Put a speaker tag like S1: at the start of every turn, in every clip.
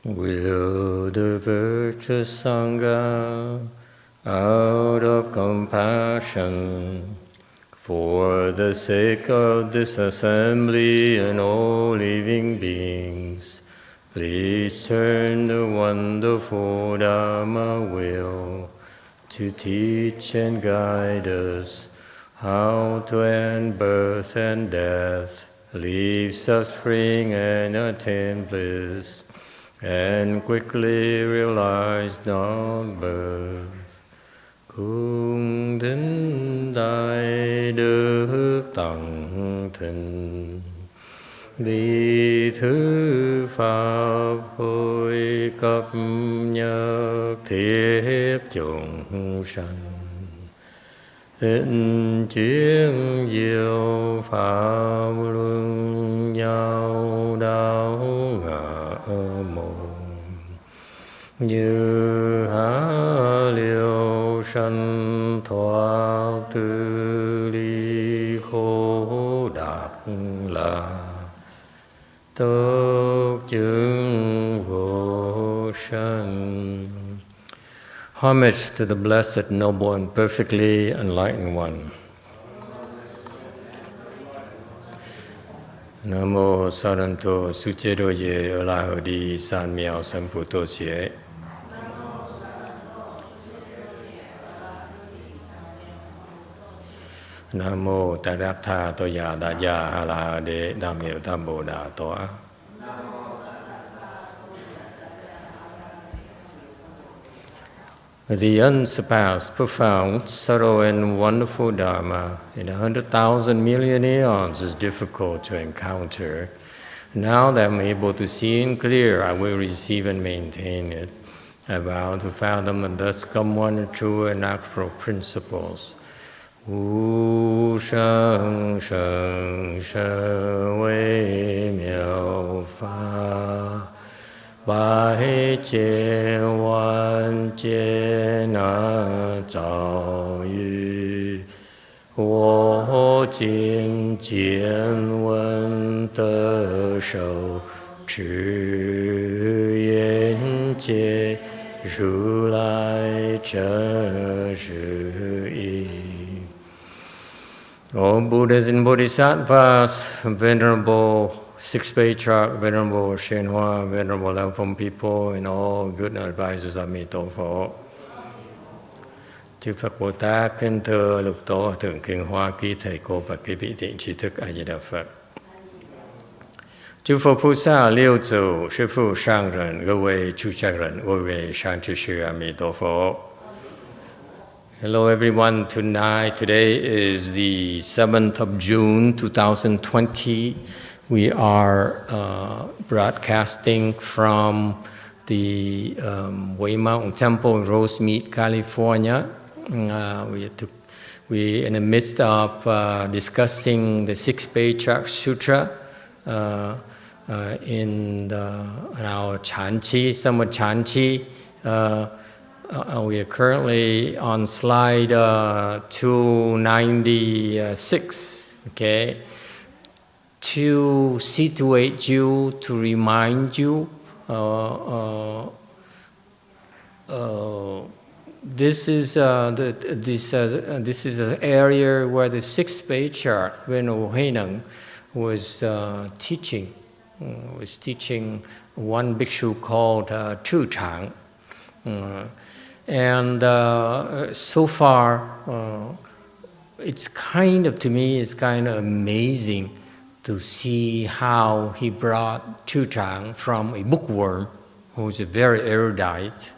S1: will the virtuous Sangha out of compassion for the sake of this assembly and all living beings, please turn the wonderful Dharma wheel to teach and guide us how to end birth and death, leave suffering and attain bliss, and quickly realize non-birth. Cung thính đại đức tặng thịnh, bi thứ pháp hội cấp nhất thiết chúng sanh, thịnh chuyên diệu pháp luân nhau đạo ngã môn, như há liêu sanh thoát tư ly khổ đạt là tốt chứng vô sanh. Homage to the Blessed, Noble, and Perfectly Enlightened One. Namo Saranto Suchedo Ye Alahodi San Miao Samputo Xie. Namo Taratha Toya Daya Halahade Damyo Tambo Da Toa. The unsurpassed, profound, subtle, and wonderful Dharma in 100,000 million eons is difficult to encounter. Now that I'm able to see and clear, I will receive and maintain it. I vow to fathom and thus come one true and natural principles. Wu sheng sheng sheng wei miao fa, Bái chế văn chế na zào yu, wo jing jian wen de shou, zhi yan jie, ru lai zhe zhi yi. All Buddhas and Bodhisattvas, Venerable Sixth Patriarch, Venerable YongHua, Venerable Loving People, and all good advisors of Emitofuo. Chư Phật Bồ Tát kính thưa Lục Tổ Thượng Kinh Hoa Ký Thầy Cô và quý vị thiện tri thức A Di Đà Phật. Chư Phật菩萨、六祖、师父、上人、各位出家人、各位善知识阿弥陀佛。Hello everyone, today is the 7th of June 2020. We are broadcasting from the Way Mountain Temple in Rosemead, California. We're in the midst of discussing the 6th Patriarch Sutra in our Chanchi, Summer Chanchi. We are currently on slide 296, okay? To situate you, to remind you, this is an area where the 6th Patriarch Venerable Zhì Cháng was teaching one bhikshu called Zhì Cháng. So far, it's kind of, to me, it's kind of amazing to see how he brought Zhì Cháng from a bookworm, who's a very erudite,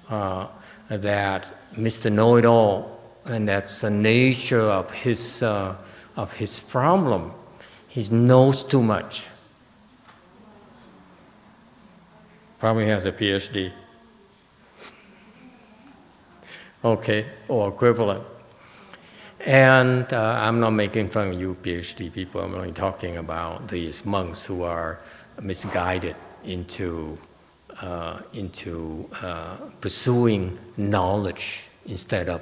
S1: that Mr. Know-it-all, and that's the nature of his problem. He knows too much. Probably has a PhD. Okay, or equivalent. And I'm not making fun of you PhD people, I'm only talking about these monks who are misguided into pursuing knowledge instead of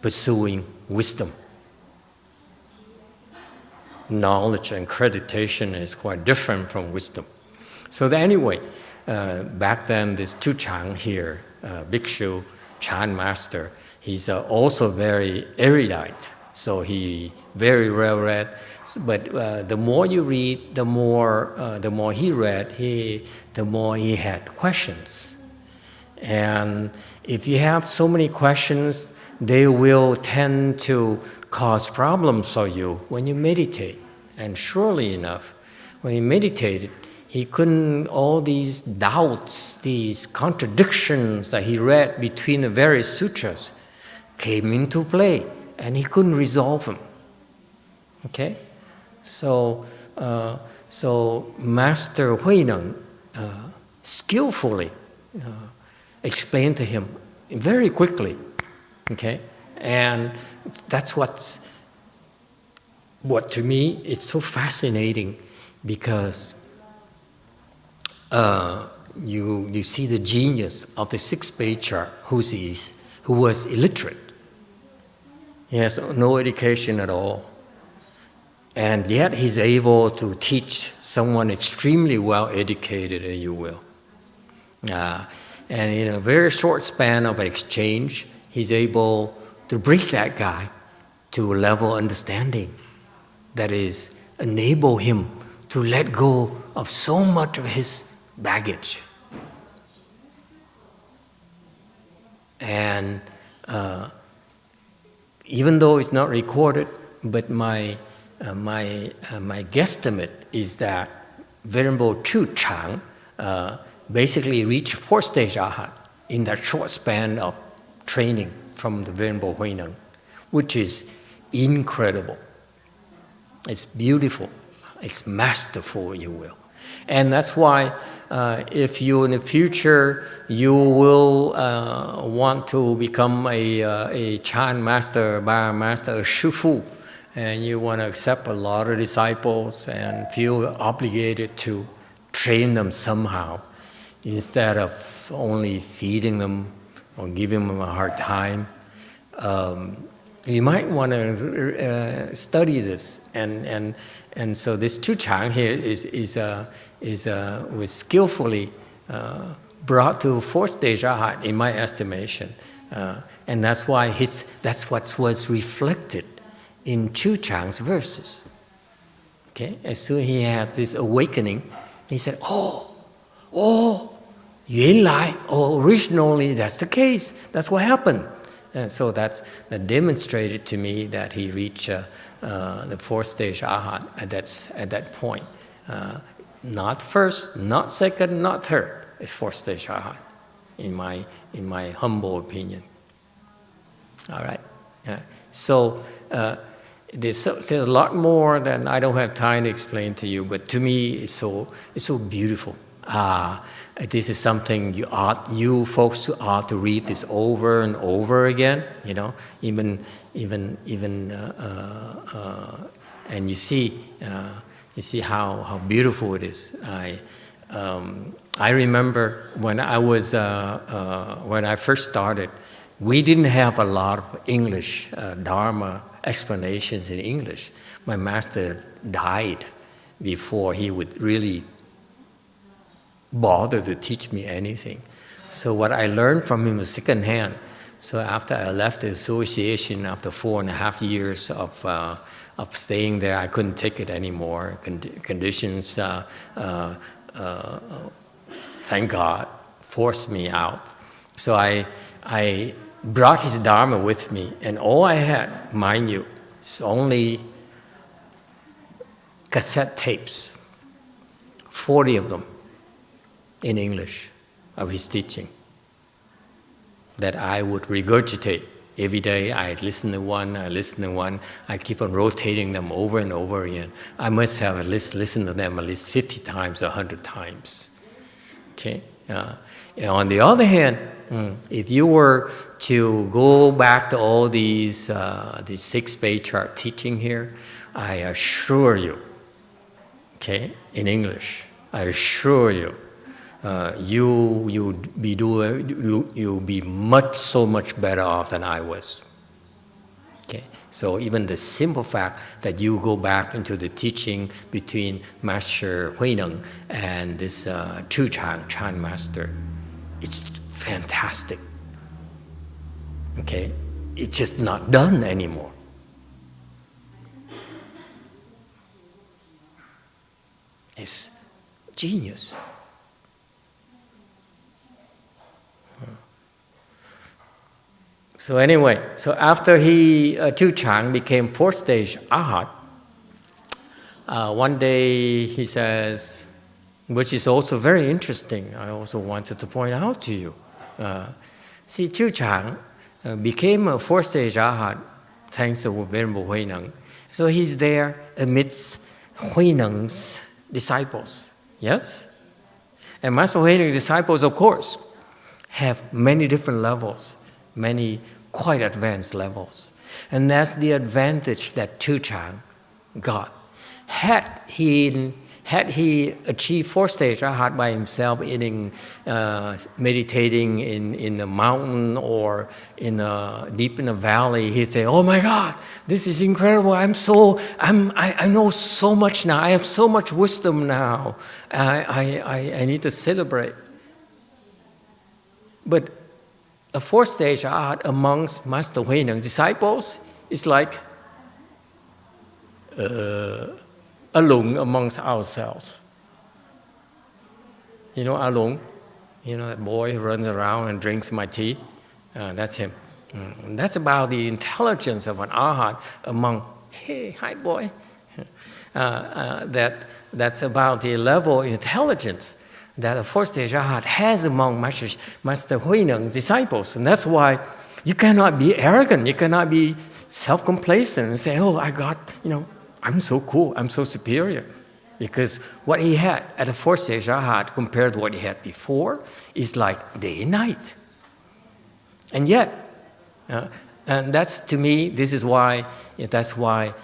S1: pursuing wisdom. Knowledge and accreditation is quite different from wisdom. So anyway, back then this Zhì Cháng here, Bhikshu, Chan master, he's also very erudite. So he very well read, but the more you read, the more he read, the more he had questions. And if you have so many questions, they will tend to cause problems for you when you meditate. And surely enough, when he meditated, he couldn't, all these doubts, these contradictions that he read between the various sutras came into play, and he couldn't resolve them. Okay? So Master Huineng skillfully explained to him very quickly. Okay? And that's what to me it's so fascinating, because you see the genius of the Sixth Patriarch, who was illiterate. He has no education at all. And yet he's able to teach someone extremely well educated, if you will. And in a very short span of exchange, he's able to bring that guy to a level of understanding that is enable him to let go of so much of his baggage. And even though it's not recorded, but my guesstimate is that Venerable Zhì Cháng basically reached 4th Stage Arhat in that short span of training from the Venerable Huineng, which is incredible. It's beautiful. It's masterful, you will. And that's why if you in the future you will want to become a Chan master, Bar master, a Shifu, and you want to accept a lot of disciples and feel obligated to train them somehow, instead of only feeding them or giving them a hard time, you might want to study this. And so this Zhì Cháng here was skillfully brought to 4th Stage Arhat, in my estimation, and that's why that's what was reflected in Zhì Chang's verses. Okay, as soon as he had this awakening, he said, "原来, originally that's the case. That's what happened." And so that demonstrated to me that he reached the 4th Stage Arhat at that point. Not first, not second, not third. It's 4th Stage Arhat, in my humble opinion. All right. So there's a lot more that I don't have time to explain to you, but to me it's so beautiful. This is something you folks ought to read this over and over again. You know, even and you see how beautiful it is. I remember when I first started, we didn't have a lot of English Dharma explanations in English. My master died before he would really bother to teach me anything. So what I learned from him was secondhand. So after I left the association, after 4.5 years of staying there, I couldn't take it anymore. Conditions, thank God, forced me out. So I brought his Dharma with me, and all I had, mind you, is only cassette tapes, 40 of them in English of his teaching, that I would regurgitate every day. I listen to one, I keep on rotating them over and over again. I must have listened to them at least 50 times or 100 times. Okay. And on the other hand, if you were to go back to all these Sixth Patriarch teaching here, I assure you, okay, in English, I assure you, you'll be so much better off than I was. Okay, So even the simple fact that you go back into the teaching between Master Huineng and this Zhì Cháng Chan Master, it's fantastic. Okay? It's just not done anymore. It's genius. So anyway, so after Zhì Cháng became fourth stage Arhat, one day he says, which is also very interesting, I also wanted to point out to you. See, Zhì Cháng became a fourth stage Arhat thanks to Venerable Huineng. So he's there amidst Huineng's disciples, yes? And Master Huineng's disciples, of course, have many different levels, many quite advanced levels. And that's the advantage that Zhì Cháng got. Had he achieved fourth stage Arhat by himself, meditating in the mountain or deep in a valley, he'd say, "Oh my God, this is incredible! I know so much now. I have so much wisdom now. I need to celebrate." But a fourth stage Arhat amongst Master Huineng's disciples is like Alung amongst ourselves. You know Alung? You know that boy who runs around and drinks my tea? That's him. And that's about the intelligence of an Arhat among, hey, hi boy. That's about the level of intelligence that a fourth stage Arhat has among Master Huineng's disciples. And that's why you cannot be arrogant, you cannot be self-complacent and say, "Oh, I got, I'm so cool, I'm so superior." Because what he had at a fourth stage Arhat compared to what he had before is like day and night. And yet, and that's to me, that's why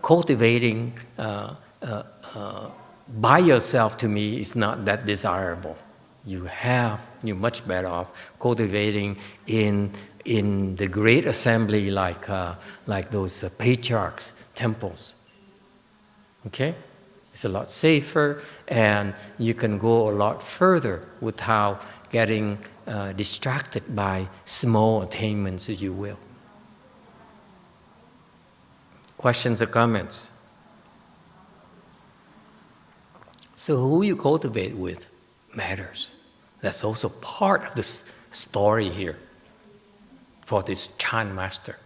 S1: cultivating by yourself to me is not that desirable. You're much better off cultivating in the great assembly like those patriarchs, temples. Okay? It's a lot safer, and you can go a lot further without getting distracted by small attainments, if you will. Questions or comments? So who you cultivate with matters. That's also part of this story here for this Chan master.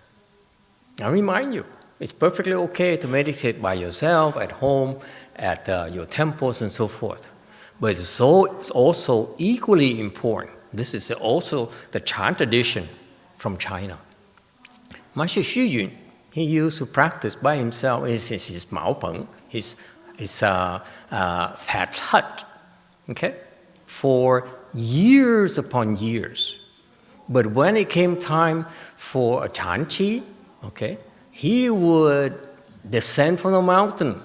S1: I remind you, it's perfectly okay to meditate by yourself, at home, at your temples and so forth. But it's also equally important. This is also the Chan tradition from China. Master Xu Yun, he used to practice by himself in his Maopeng, his thatched hut, okay, for years upon years. But when it came time for a Chan Qi, okay, he would descend from the mountain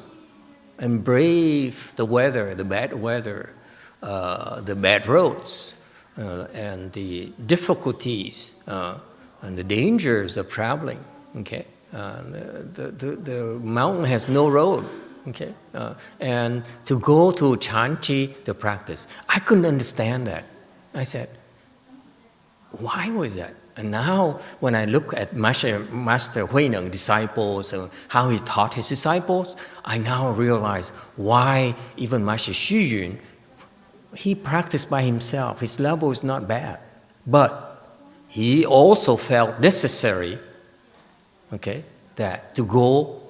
S1: and brave the weather, the bad weather, the bad roads, and the difficulties and the dangers of traveling. Okay, the mountain has no road. Okay, and to go to Chanchi to practice, I couldn't understand that. I said, why was that? And now, when I look at Master Huineng disciples and how he taught his disciples, I now realize why even Master Xu Yun, he practiced by himself. His level is not bad, but he also felt necessary, okay, that to go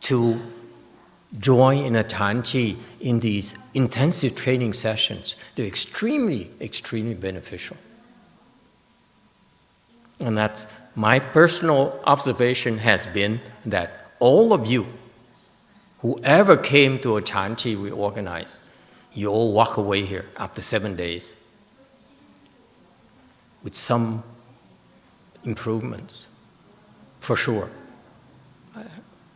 S1: to join in a Chanchi in these intensive training sessions. They're extremely, extremely beneficial. And that's my personal observation has been that all of you, whoever came to a Chanchi we organized, you all walk away here after 7 days with some improvements, for sure.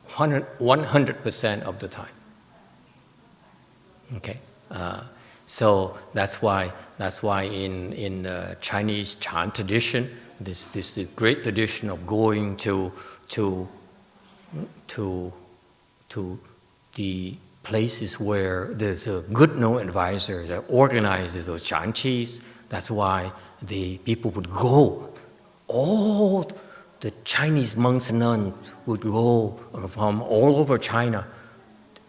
S1: 100% of the time. Okay, so that's why in the Chinese Chan tradition this great tradition of going to the places where there's a good no advisor that organizes those chanqis. That's why the people would go. All the Chinese monks and nuns would go from all over China,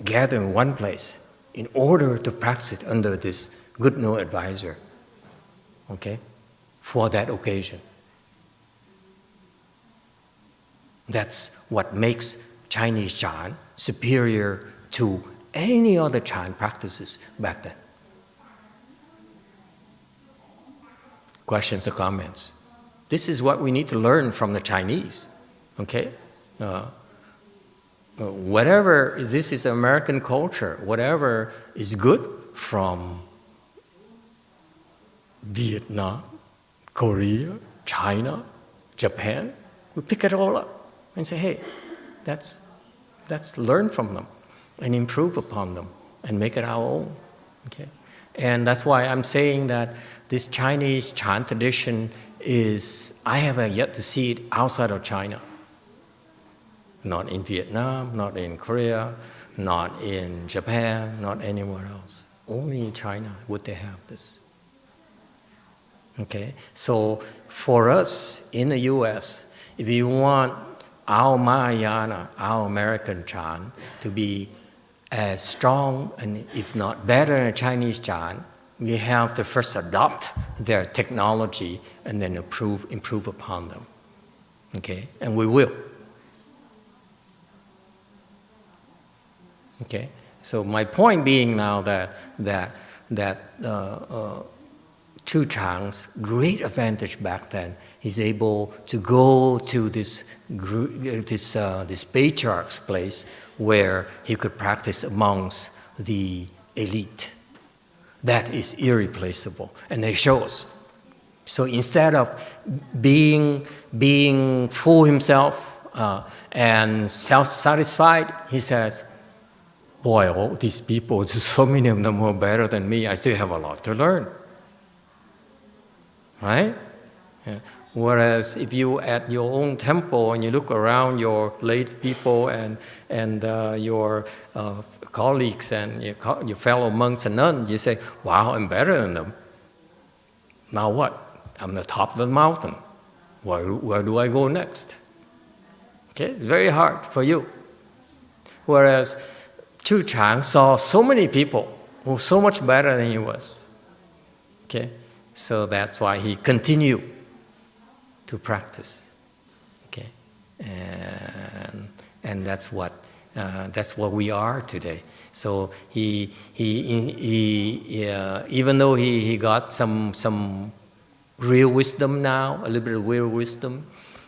S1: gather in one place in order to practice under this good no advisor, okay, for that occasion. That's what makes Chinese Chan superior to any other Chan practices back then. Questions or comments? This is what we need to learn from the Chinese, okay? Whatever, this is American culture, whatever is good from Vietnam, Korea, China, Japan, we pick it all up and say, hey, let's learn from them and improve upon them and make it our own, okay? And that's why I'm saying that this Chinese Chan tradition is, I haven't yet to see it outside of China. Not in Vietnam, not in Korea, not in Japan, not anywhere else. Only in China would they have this. Okay, so for us in the US, if you want our Mahayana, our American Chan, to be as strong and if not better than Chinese Chan, we have to first adopt their technology and then improve upon them. Okay, and we will. Okay, so my point being now that Zhì Cháng's great advantage back then, he's able to go to this patriarch's place where he could practice amongst the elite. That is irreplaceable, and they show us. So instead of being full himself and self-satisfied, he says, boy, all these people, so many of them are better than me. I still have a lot to learn. Right? Yeah. Whereas if you at your own temple and you look around your late people and your colleagues and your fellow monks and nuns, you say, wow, I'm better than them. Now what? I'm the top of the mountain. Where do I go next? Okay, it's very hard for you. Whereas Zhì Cháng saw so many people who were so much better than he was. Okay, so that's why he continued to practice. Okay, and that's what we are today. So he even though he got some real wisdom now, a little bit of real wisdom,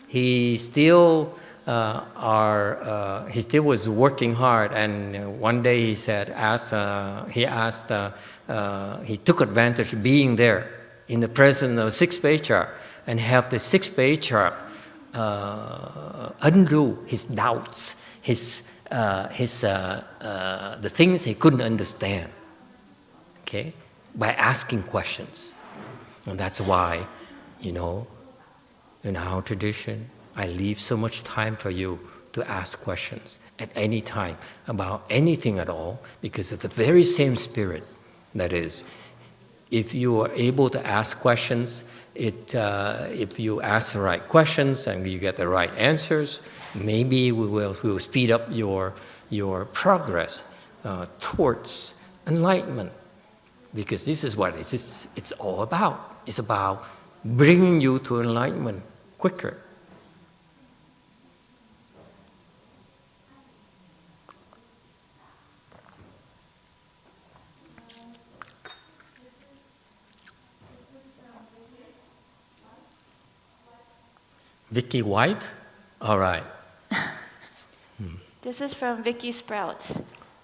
S1: he still was working hard. And one day he said, he took advantage of being there in the presence of 6th Patriarch and have the 6th Patriarch undo his doubts, the things he couldn't understand, okay, by asking questions. And that's why, in our tradition, I leave so much time for you to ask questions at any time about anything at all, because it's the very same spirit. That is, if you are able to ask questions, if you ask the right questions and you get the right answers, maybe we will speed up your progress towards enlightenment. Because this is what it's all about. It's about bringing you to enlightenment quicker. Vickie White? All right.
S2: This is from Vickie Sprout.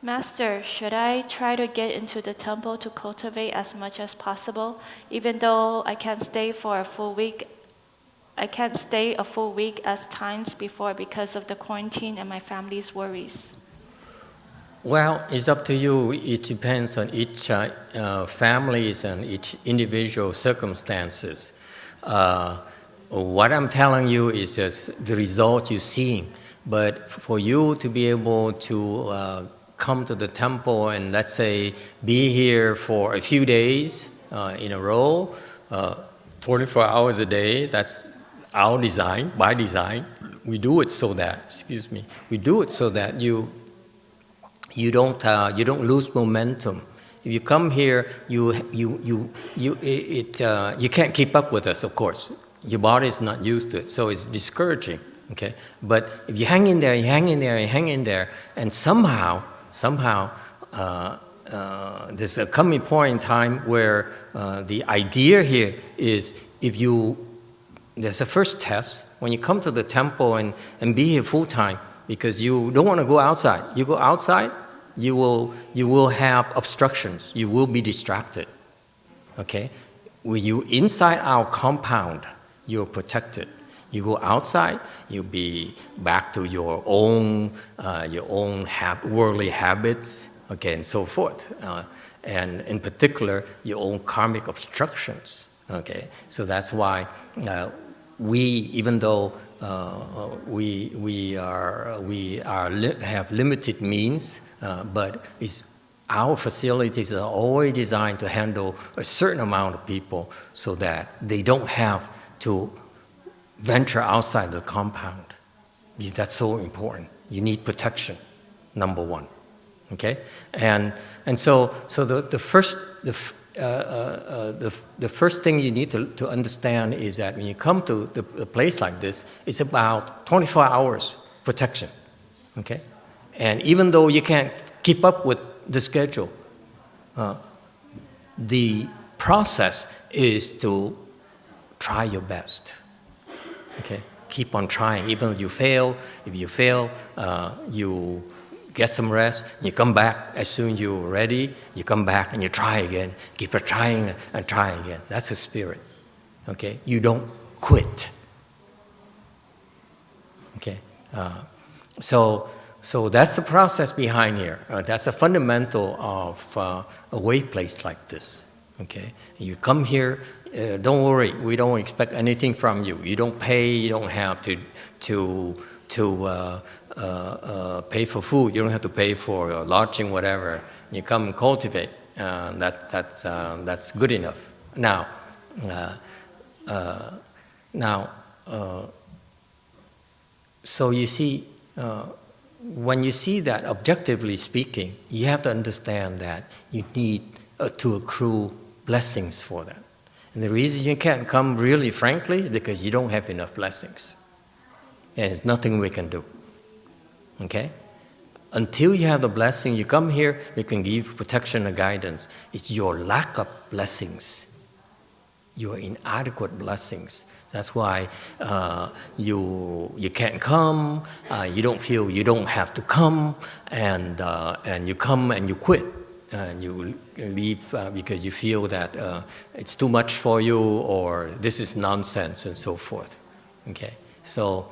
S2: Master, should I try to get into the temple to cultivate as much as possible, even though I can't stay for a full week? I can't stay a full week as times before because of the quarantine and my family's worries.
S1: Well, it's up to you. It depends on each families and each individual circumstances. what I'm telling you is just the result you're seeing. But for you to be able to come to the temple and, let's say, be here for a few days in a row, 24 hours a day, that's our design, by design. We do it so that, we do it so that you don't lose momentum. If you come here, you can't keep up with us, of course. Your body is not used to it, so it's discouraging. Okay, but if you hang in there, you hang in there, you hang in there, and somehow, there's a coming point in time where the idea here is there's a first test when you come to the temple and be here full time, because you don't want to go outside. You go outside, you will have obstructions. You will be distracted. Okay, when you inside our compound, you're protected. You go outside, you'll be back to your own worldly habits, okay, and so forth, and in particular your own karmic obstructions. Okay, so that's why even though we have limited means, but our facilities are always designed to handle a certain amount of people, so that they don't have to venture outside the compound. That's so important. You need protection, number one. Okay, and so the first thing you need to understand is that when you come to a place like this, it's about 24 hours protection. Okay, and even though you can't keep up with the schedule, the process is to try your best. Okay, keep on trying. Even if you fail, you get some rest. You come back as soon as you're ready. You come back and you try again. Keep trying and trying again. That's a spirit. Okay, you don't quit. Okay, so that's the process behind here. That's a fundamental of a way place like this. Okay, you come here. Don't worry, we don't expect anything from you. You don't pay, you don't have to pay for food, you don't have to pay for lodging, whatever. You come and cultivate, that's good enough. Now, so you see, when you see that objectively speaking, you have to understand that you need to accrue blessings for that. And the reason you can't come really frankly, because you don't have enough blessings. And there's nothing we can do. Okay? Until you have the blessing, you come here, we can give protection and guidance. It's your lack of blessings, your inadequate blessings. That's why you can't come, you don't feel you don't have to come, and you come and you quit. And you leave because you feel that it's too much for you, or this is nonsense, and so forth. Okay, so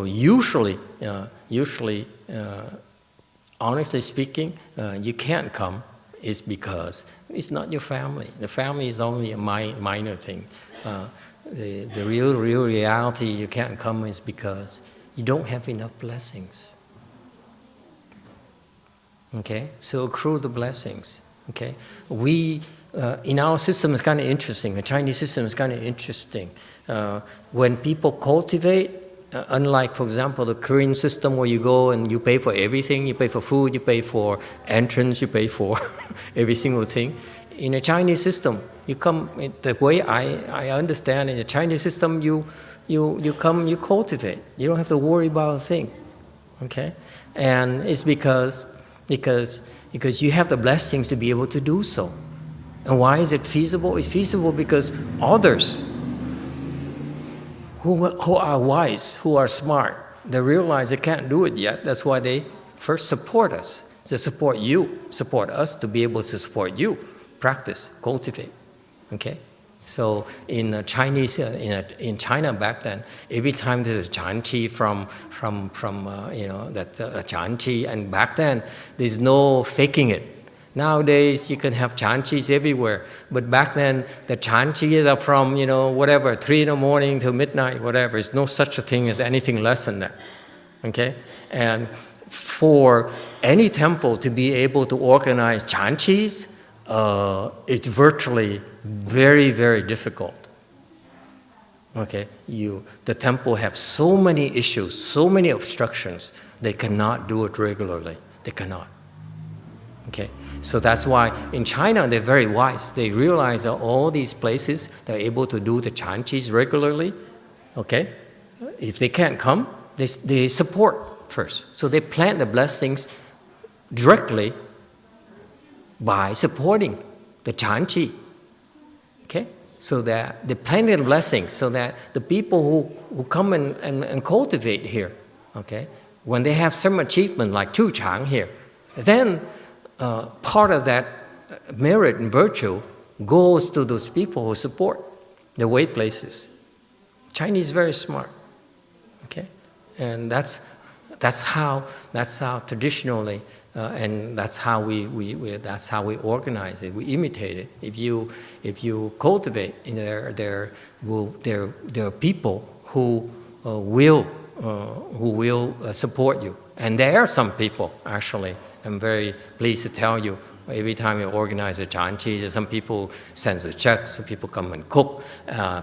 S1: usually, honestly speaking, you can't come is because it's not your family. The family is only a minor thing. The real reality you can't come is because you don't have enough blessings. Okay, so accrue the blessings. Okay, we in our system is kind of interesting. The Chinese system is kind of interesting. When people cultivate, unlike, for example, the Korean system where you go and you pay for everything, you pay for food, you pay for entrance, you pay for every single thing. In the Chinese system, you come. The way I understand in the Chinese system, you come, you cultivate. You don't have to worry about a thing. Okay, and it's because you have the blessings to be able to do so. And why is it feasible? It's feasible because others who are wise, who are smart, they realize they can't do it yet. That's why they first support us. They support you, support us to be able to support you. Practice, cultivate. Okay? So in Chinese, in China back then, every time there's a chanqi from that chanqi, and back then there's no faking it. Nowadays, you can have chanchis everywhere. But back then, the chanchis are from, 3 in the morning to midnight, whatever. There's no such a thing as anything less than that. Okay? And for any temple to be able to organize chanchis, it's virtually very, very difficult. Okay? The temple have so many issues, so many obstructions, they cannot do it regularly. They cannot. Okay? So that's why in China, they're very wise. They realize that all these places, they're able to do the chanchis regularly. Okay? If they can't come, they support first. So they plant the blessings directly by supporting the chanchi. Okay? So that they plant the blessings so that the people who come and cultivate here, okay, when they have some achievement like Zhì Cháng here, then part of that merit and virtue goes to those people who support the way places. Chinese is very smart, okay, and that's how traditionally, and that's how we organize it. We imitate it. If you cultivate, there are people who will support you, and there are some people actually. I'm very pleased to tell you, every time you organize a chanchi, some people send the checks, so people come and cook.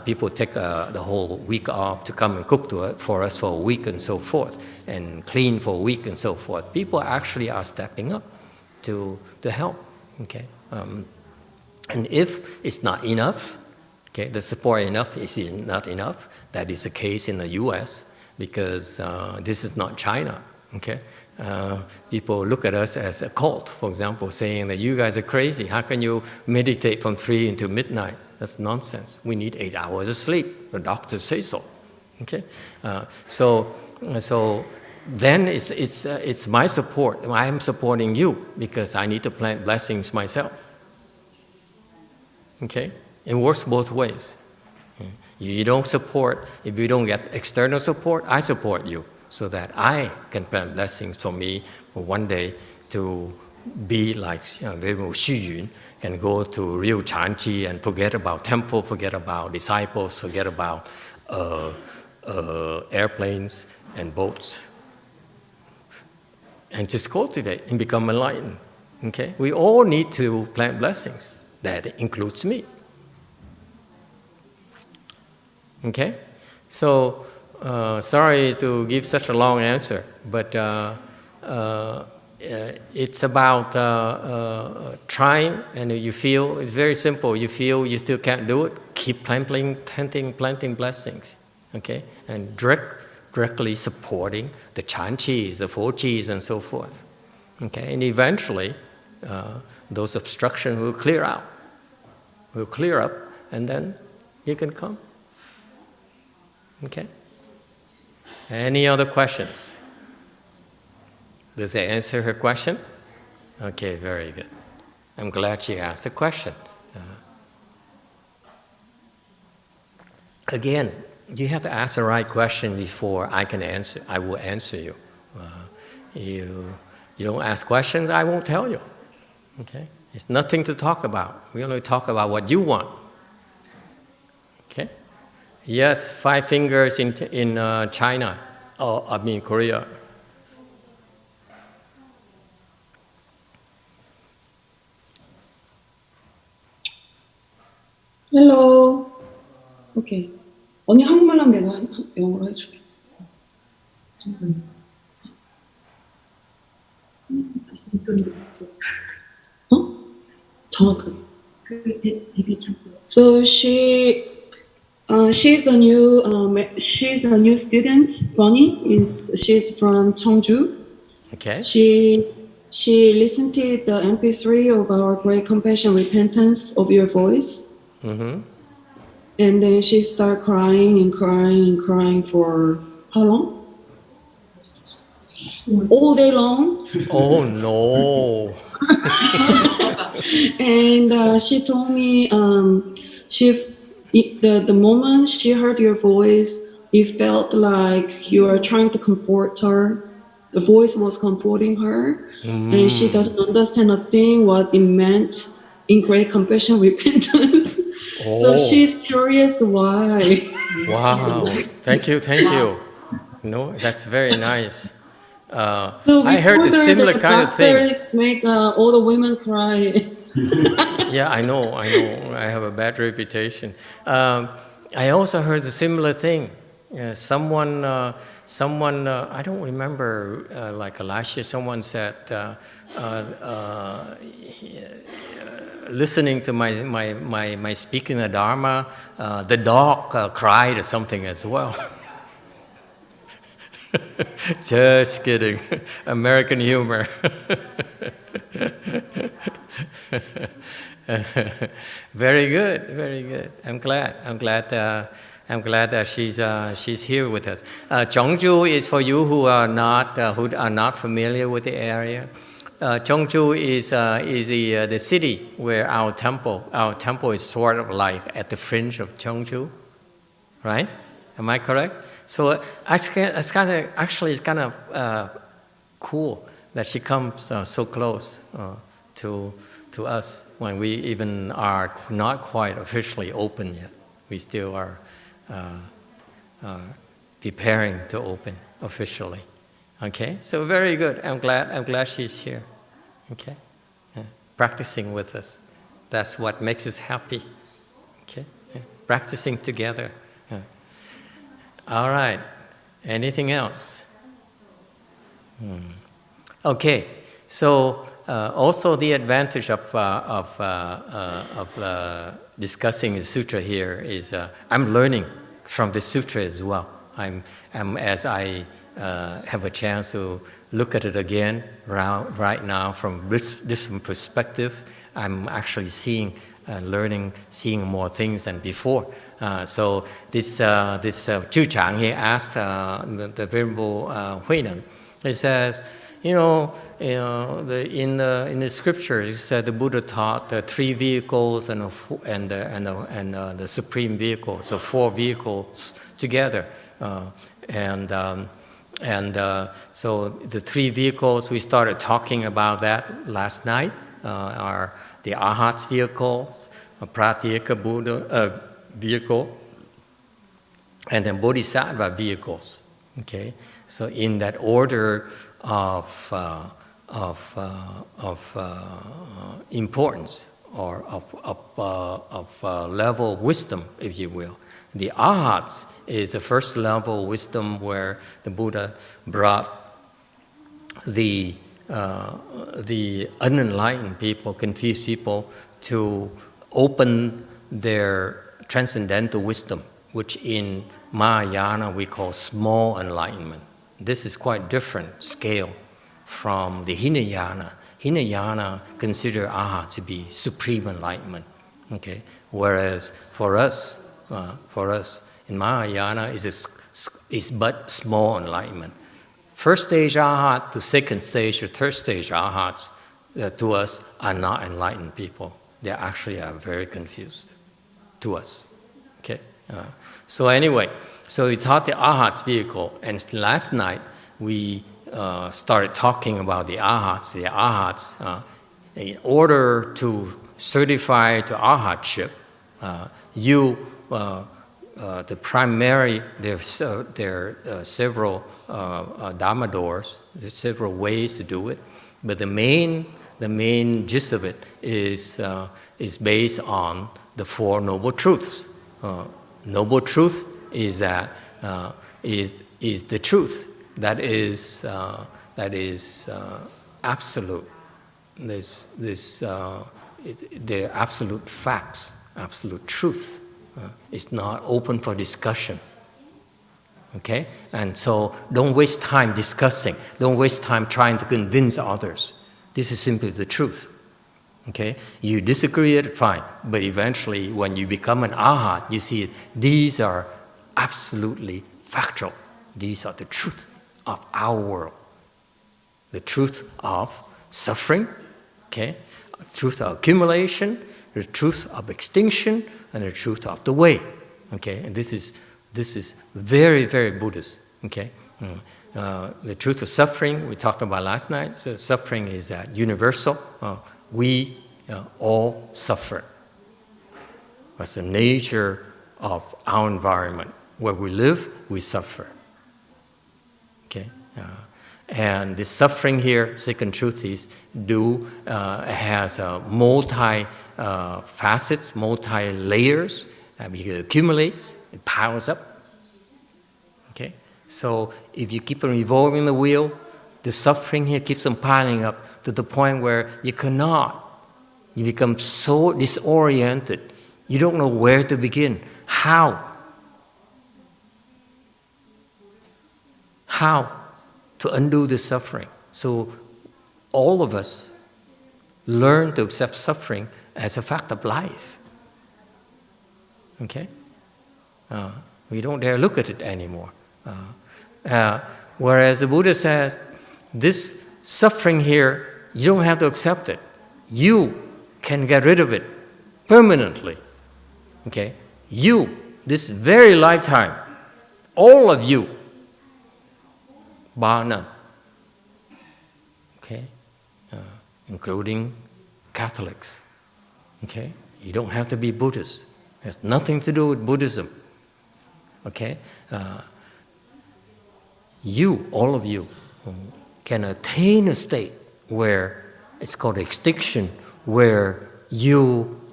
S1: People take the whole week off to come and cook for us for a week and so forth, and clean for a week and so forth. People actually are stepping up to help. Okay, and if it's not enough, okay, the support enough is not enough. That is the case in the U.S. because this is not China. Okay. People look at us as a cult, for example, saying that you guys are crazy. How can you meditate from 3 until midnight? That's nonsense. We need 8 hours of sleep. The doctors say so. Okay, so then it's my support. I am supporting you because I need to plant blessings myself. Okay, it works both ways. You don't support if you don't get external support. I support you, so that I can plant blessings for me for one day to be like Venerable Xu Yun, can go to real chanchi and forget about temple, forget about disciples, forget about airplanes and boats, and just cultivate and become enlightened. Okay, we all need to plant blessings. That includes me. Okay, so. Sorry to give such a long answer, but it's about trying, and you feel, it's very simple, you feel you still can't do it, keep planting blessings, okay? And directly supporting the chanchis, the fochis, and so forth, okay? And eventually, those obstructions will clear up, and then you can come, okay? Any other questions? Does that answer her question? Okay, very good. I'm glad she asked the question. Again, you have to ask the right question before I can answer. I will answer you. You don't ask questions, I won't tell you. Okay, it's nothing to talk about. We only talk about what you want. Okay. Yes, 5 fingers in China, Korea.
S3: Hello. Okay. 언니 한국말로 하면 내가 영어로 해줄게. 정확하게. So she's a new student. Bonnie she's from Cheongju.
S1: Okay.
S3: She listened to the MP3 of our Great Compassion Repentance of Your Voice.
S1: Mm-hmm.
S3: And then she started crying and crying and crying for how long? All day long.
S1: Oh no.
S3: And she told me the moment she heard your voice, it felt like you are trying to comfort her, the voice was comforting her, and she doesn't understand a thing what it meant in great compassion repentance. So she's curious why.
S1: Wow, thank you. No, that's very nice.
S3: So
S1: I heard a similar kind of thing.
S3: Make all the women cry.
S1: Yeah, I know. I have a bad reputation. I also heard a similar thing. Someone, I don't remember, like last year, someone said, listening to my speaking the Dharma, the dog cried or something as well. Just kidding. American humor. Very good, very good. I'm glad that she's here with us. Cheongju is for you who are not familiar with the area. Cheongju is the city where our temple is sort of like at the fringe of Cheongju, right? Am I correct? So it's kind of cool that she comes so close to us when we even are not quite officially open yet. We still are preparing to open officially. Okay, so very good. I'm glad she's here. Okay, practicing with us. That's what makes us happy. Okay, practicing together. All right. Anything else? Okay. So also the advantage of discussing the sutra here is I'm learning from the sutra as well. As I have a chance to look at it again right now from different perspectives, I'm actually seeing more things than before. So this Zhì Cháng, he asked the Venerable Huineng, he says, in the scriptures, he said the Buddha taught the three vehicles and the supreme vehicle, so four vehicles together, so the three vehicles, we started talking about that last night, are the Arhat's vehicles, Pratyekabuddha Vehicle, and then Bodhisattva vehicles. Okay, so in that order of importance or of level of wisdom, if you will. The Arhats is the first level wisdom where the Buddha brought the unenlightened people, confused people, to open their transcendental wisdom, which in Mahayana we call small enlightenment. This is quite different scale from the Hinayana. Hinayana consider Arhat to be supreme enlightenment. Okay, whereas for us in Mahayana is but small enlightenment. First stage Arhat to second stage or third stage Arhats to us are not enlightened people. They actually are very confused to us. Okay. So anyway, so we taught the Arhat's vehicle, and last night we started talking about the Arhats. The Arhats, in order to certify to Arhatship, the primary, there are several Dharma doors, there's several ways to do it, but the main gist of it is based on the Four Noble Truths. Noble Truth is that is the truth that is absolute. They're absolute facts, absolute truth. It's not open for discussion. Okay? And so don't waste time discussing. Don't waste time trying to convince others. This is simply the truth. Okay? You disagree with it, fine. But eventually, when you become an Arhat, you see it. These are absolutely factual. These are the truth of our world. The truth of suffering, okay? The truth of accumulation, the truth of extinction, and the truth of the way. Okay? And this is very, very Buddhist. Okay? the truth of suffering, we talked about last night. So suffering is universal. We all suffer. That's the nature of our environment. Where we live, we suffer. Okay? And this suffering here, second truth is, has multi facets, multi layers. It accumulates, it piles up. Okay? So if you keep on revolving the wheel, the suffering here keeps on piling up to the point where you cannot. You become so disoriented. You don't know where to begin. How to undo the suffering? So all of us learn to accept suffering as a fact of life. Okay? We don't dare look at it anymore. Whereas the Buddha says, this suffering here, you don't have to accept it. You can get rid of it permanently. Okay? You, this very lifetime, all of you, bar none. Okay? Including Catholics. Okay? You don't have to be Buddhist. It has nothing to do with Buddhism. Okay? You, all of you, can attain a state where it's called extinction, where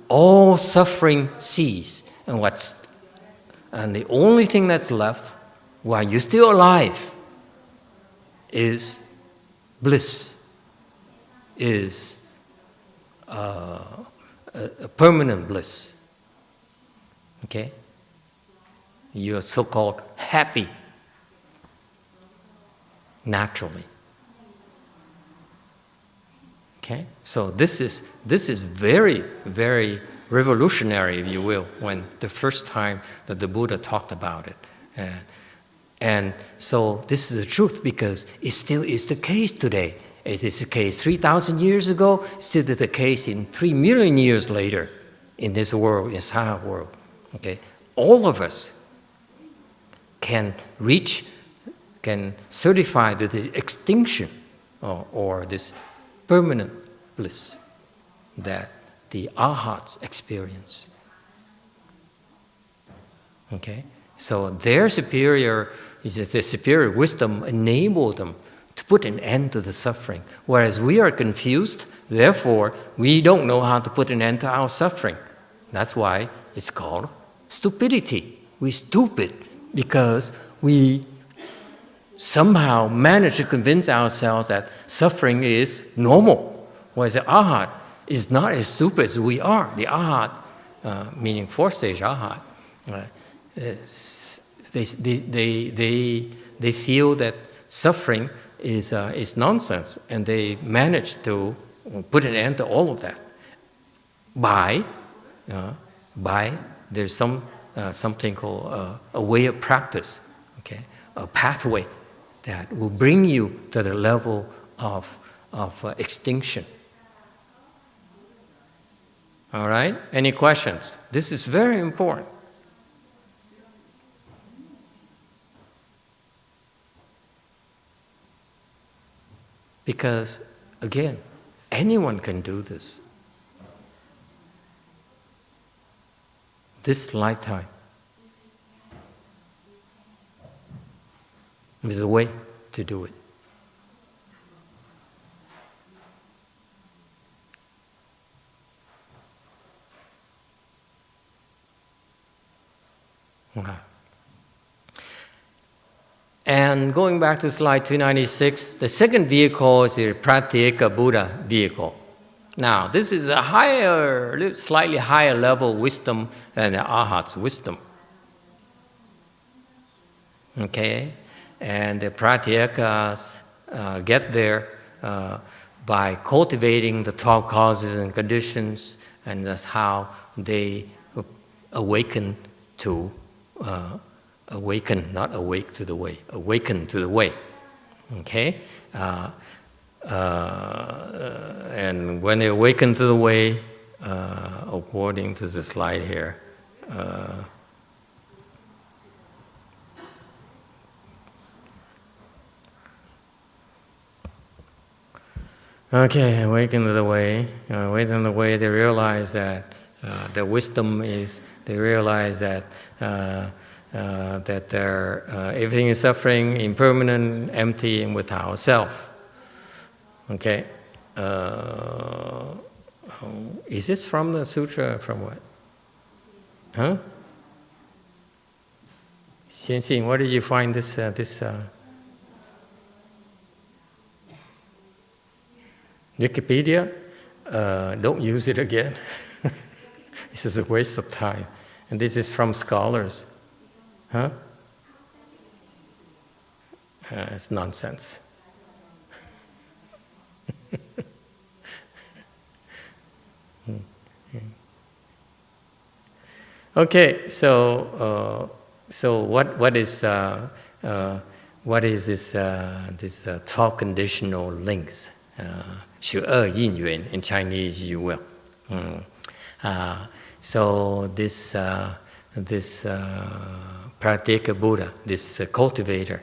S1: all suffering cease, and the only thing that's left while you're still alive is bliss, is a permanent bliss. Okay? You're so-called happy naturally. Okay? So this is very, very revolutionary, if you will, when the first time that the Buddha talked about it. And so this is the truth, because it still is the case today. It is the case 3,000 years ago, still the case in 3 million years later in this world, in this higher world. Okay? All of us can certify that the extinction or this permanent bliss that the arhats experience. Okay? So their superior wisdom enabled them to put an end to the suffering. Whereas we are confused, therefore we don't know how to put an end to our suffering. That's why it's called stupidity. We're stupid because we somehow manage to convince ourselves that suffering is normal, whereas the arhat is not as stupid as we are. The arhat, meaning fourth stage arhat, they feel that suffering is nonsense, and they manage to put an end to all of that by there's something called a way of practice, okay, a pathway that will bring you to the level of extinction. All right? Any questions? This is very important. Because, again, anyone can do this. This lifetime. There's a way to do it. Wow. And going back to slide 296, the second vehicle is the Pratyekabuddha Vehicle. Now, this is a slightly higher level wisdom than the Arhat's wisdom. Okay? And the Pratyekas get there by cultivating the 12 causes and conditions, and that's how they awaken to not awake to the way, awaken to the way. Okay? And when they awaken to the way, according to the slide here, Okay, awaken to the way. Awaken to the way, they realize that the wisdom is, they realize that everything is suffering, impermanent, empty, and without self. Okay. Is this from the sutra? From what? Huh? Xianxin, where did you find this? Wikipedia? Don't use it again. This is a waste of time. And this is from scholars. Huh? It's nonsense. Okay, so what is this 12 conditional links? 12 因缘 in Chinese, you will. So this Pratyekabuddha, this cultivator,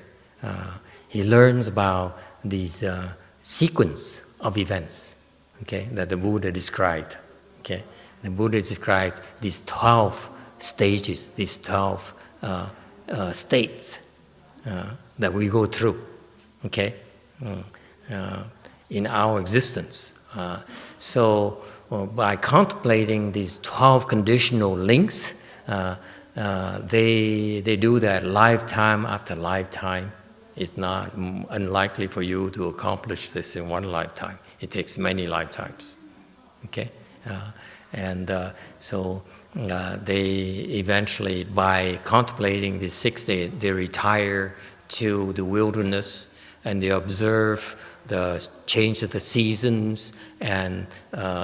S1: he learns about these sequence of events, okay, that the Buddha described. Okay, the Buddha described these 12 stages, these 12 states that we go through. Okay, in our existence. So by contemplating these 12 conditional links, they do that lifetime after lifetime. It's not unlikely for you to accomplish this in one lifetime. It takes many lifetimes. Okay, so they eventually, by contemplating these 6 days, they retire to the wilderness and they observe the change of the seasons, and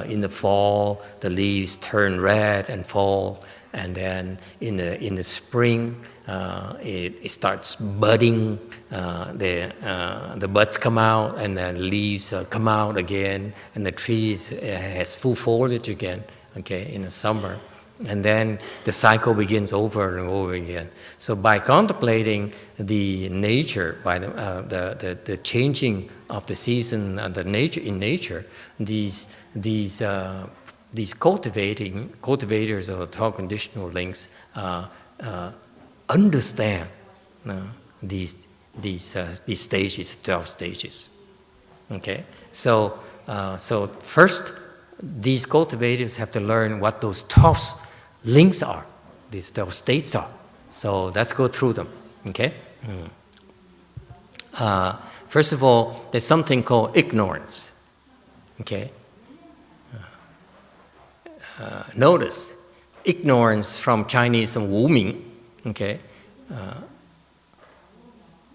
S1: in the fall the leaves turn red and fall, and then in the spring it starts budding. The buds come out, and then leaves come out again, and the trees has full foliage again. Okay, in the summer. And then the cycle begins over and over again. So by contemplating the nature, by the changing of the season and the nature in nature, these cultivators of the 12 conditional links understand these stages, 12 stages. Okay, so first, these cultivators have to learn what those 12 links are, these 12 states are. So let's go through them, okay? First of all, there's something called ignorance, okay? Notice, ignorance from Chinese and Wu Ming, okay?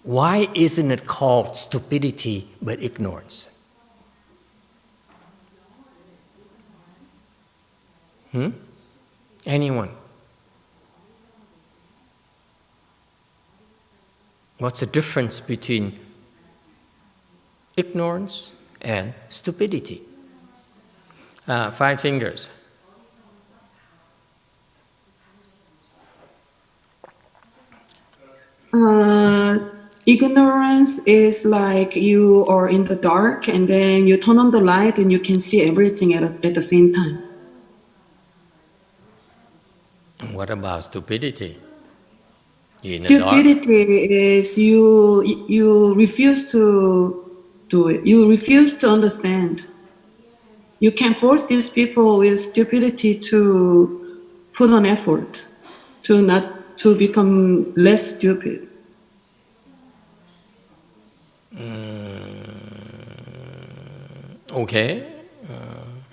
S1: Why isn't it called stupidity but ignorance? Anyone? What's the difference between ignorance and stupidity? 5 fingers.
S3: Ignorance is like you are in the dark and then you turn on the light and you can see everything at the same time.
S1: What about stupidity?
S3: Stupidity is you refuse to do it. You refuse to understand. You can force these people with stupidity to put on effort, to become less stupid.
S1: Okay,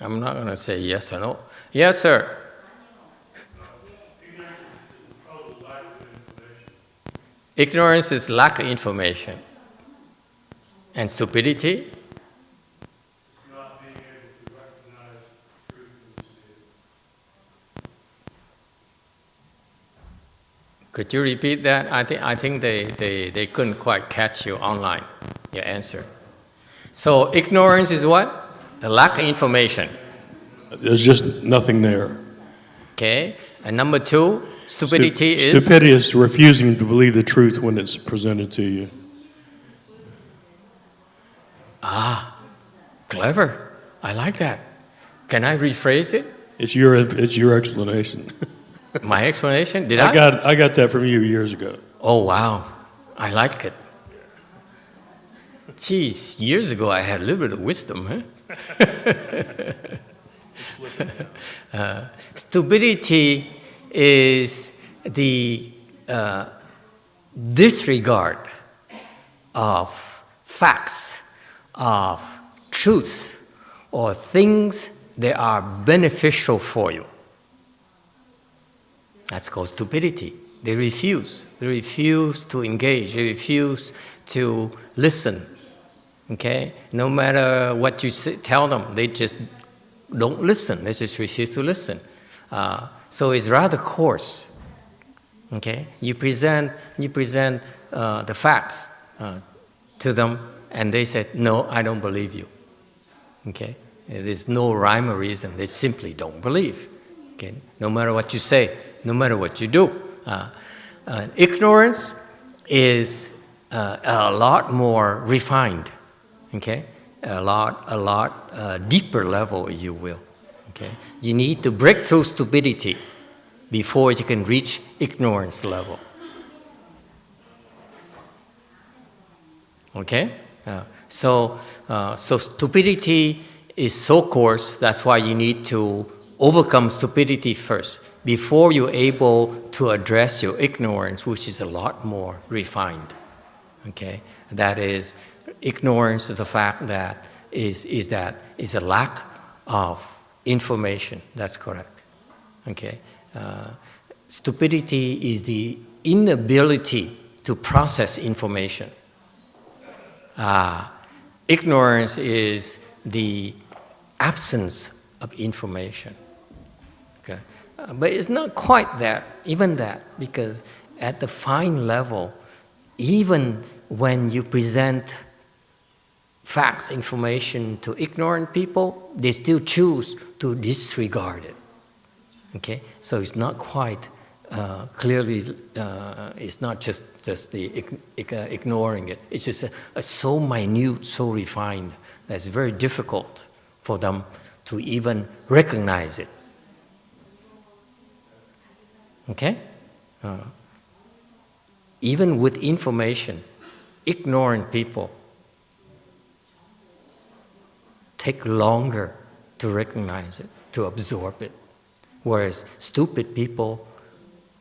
S1: I'm not going to say yes or no. Yes, sir. Ignorance is lack of information. And stupidity?
S4: Not being able to recognize truth and see it.
S1: Could you repeat that? I think they couldn't quite catch you online, your answer. So ignorance is what? A lack of information.
S4: There's just nothing there.
S1: Okay. And number 2, stupidity is?
S4: Stupidity is refusing to believe the truth when it's presented to you.
S1: Clever. I like that. Can I rephrase it?
S5: It's your explanation.
S1: My explanation? Did
S5: I got that from you years ago.
S1: Oh, wow. I like it. Geez, years ago I had a little bit of wisdom, huh? Stupidity is the disregard of facts, of truth, or things that are beneficial for you. That's called stupidity. They refuse. They refuse to engage. They refuse to listen. Okay? No matter what you tell them, they just don't listen. They just refuse to listen. So it's rather coarse. Okay? You present the facts to them, and they said, "No, I don't believe you." Okay? There's no rhyme or reason. They simply don't believe. Okay? No matter what you say, no matter what you do. Ignorance is a lot more refined. Okay? A lot deeper level, if you will. Okay? You need to break through stupidity before you can reach ignorance level. Okay? So stupidity is so coarse, that's why you need to overcome stupidity first before you're able to address your ignorance, which is a lot more refined. Okay? That is, ignorance is the fact that is a lack of information. That's correct. Okay? Stupidity is the inability to process information. Ignorance is the absence of information. Okay? But it's not quite that, even that, because at the fine level, even when you present facts, information to ignorant people, they still choose to disregard it. Okay? So it's not quite clearly, it's not just the ignoring it. It's just so minute, so refined, that it's very difficult for them to even recognize it. Okay? Even with information, ignorant people take longer to recognize it, to absorb it, whereas stupid people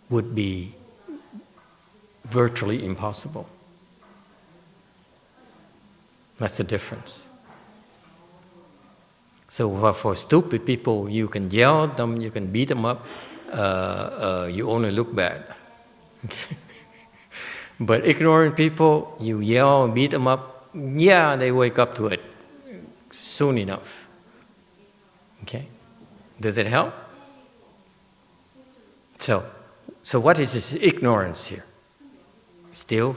S1: would be virtually impossible. That's the difference. So for stupid people, you can yell at them, you can beat them up, you only look bad. But ignorant people, you yell and beat them up, yeah, they wake up to it soon enough. Okay? Does it help? So what is this ignorance here? Still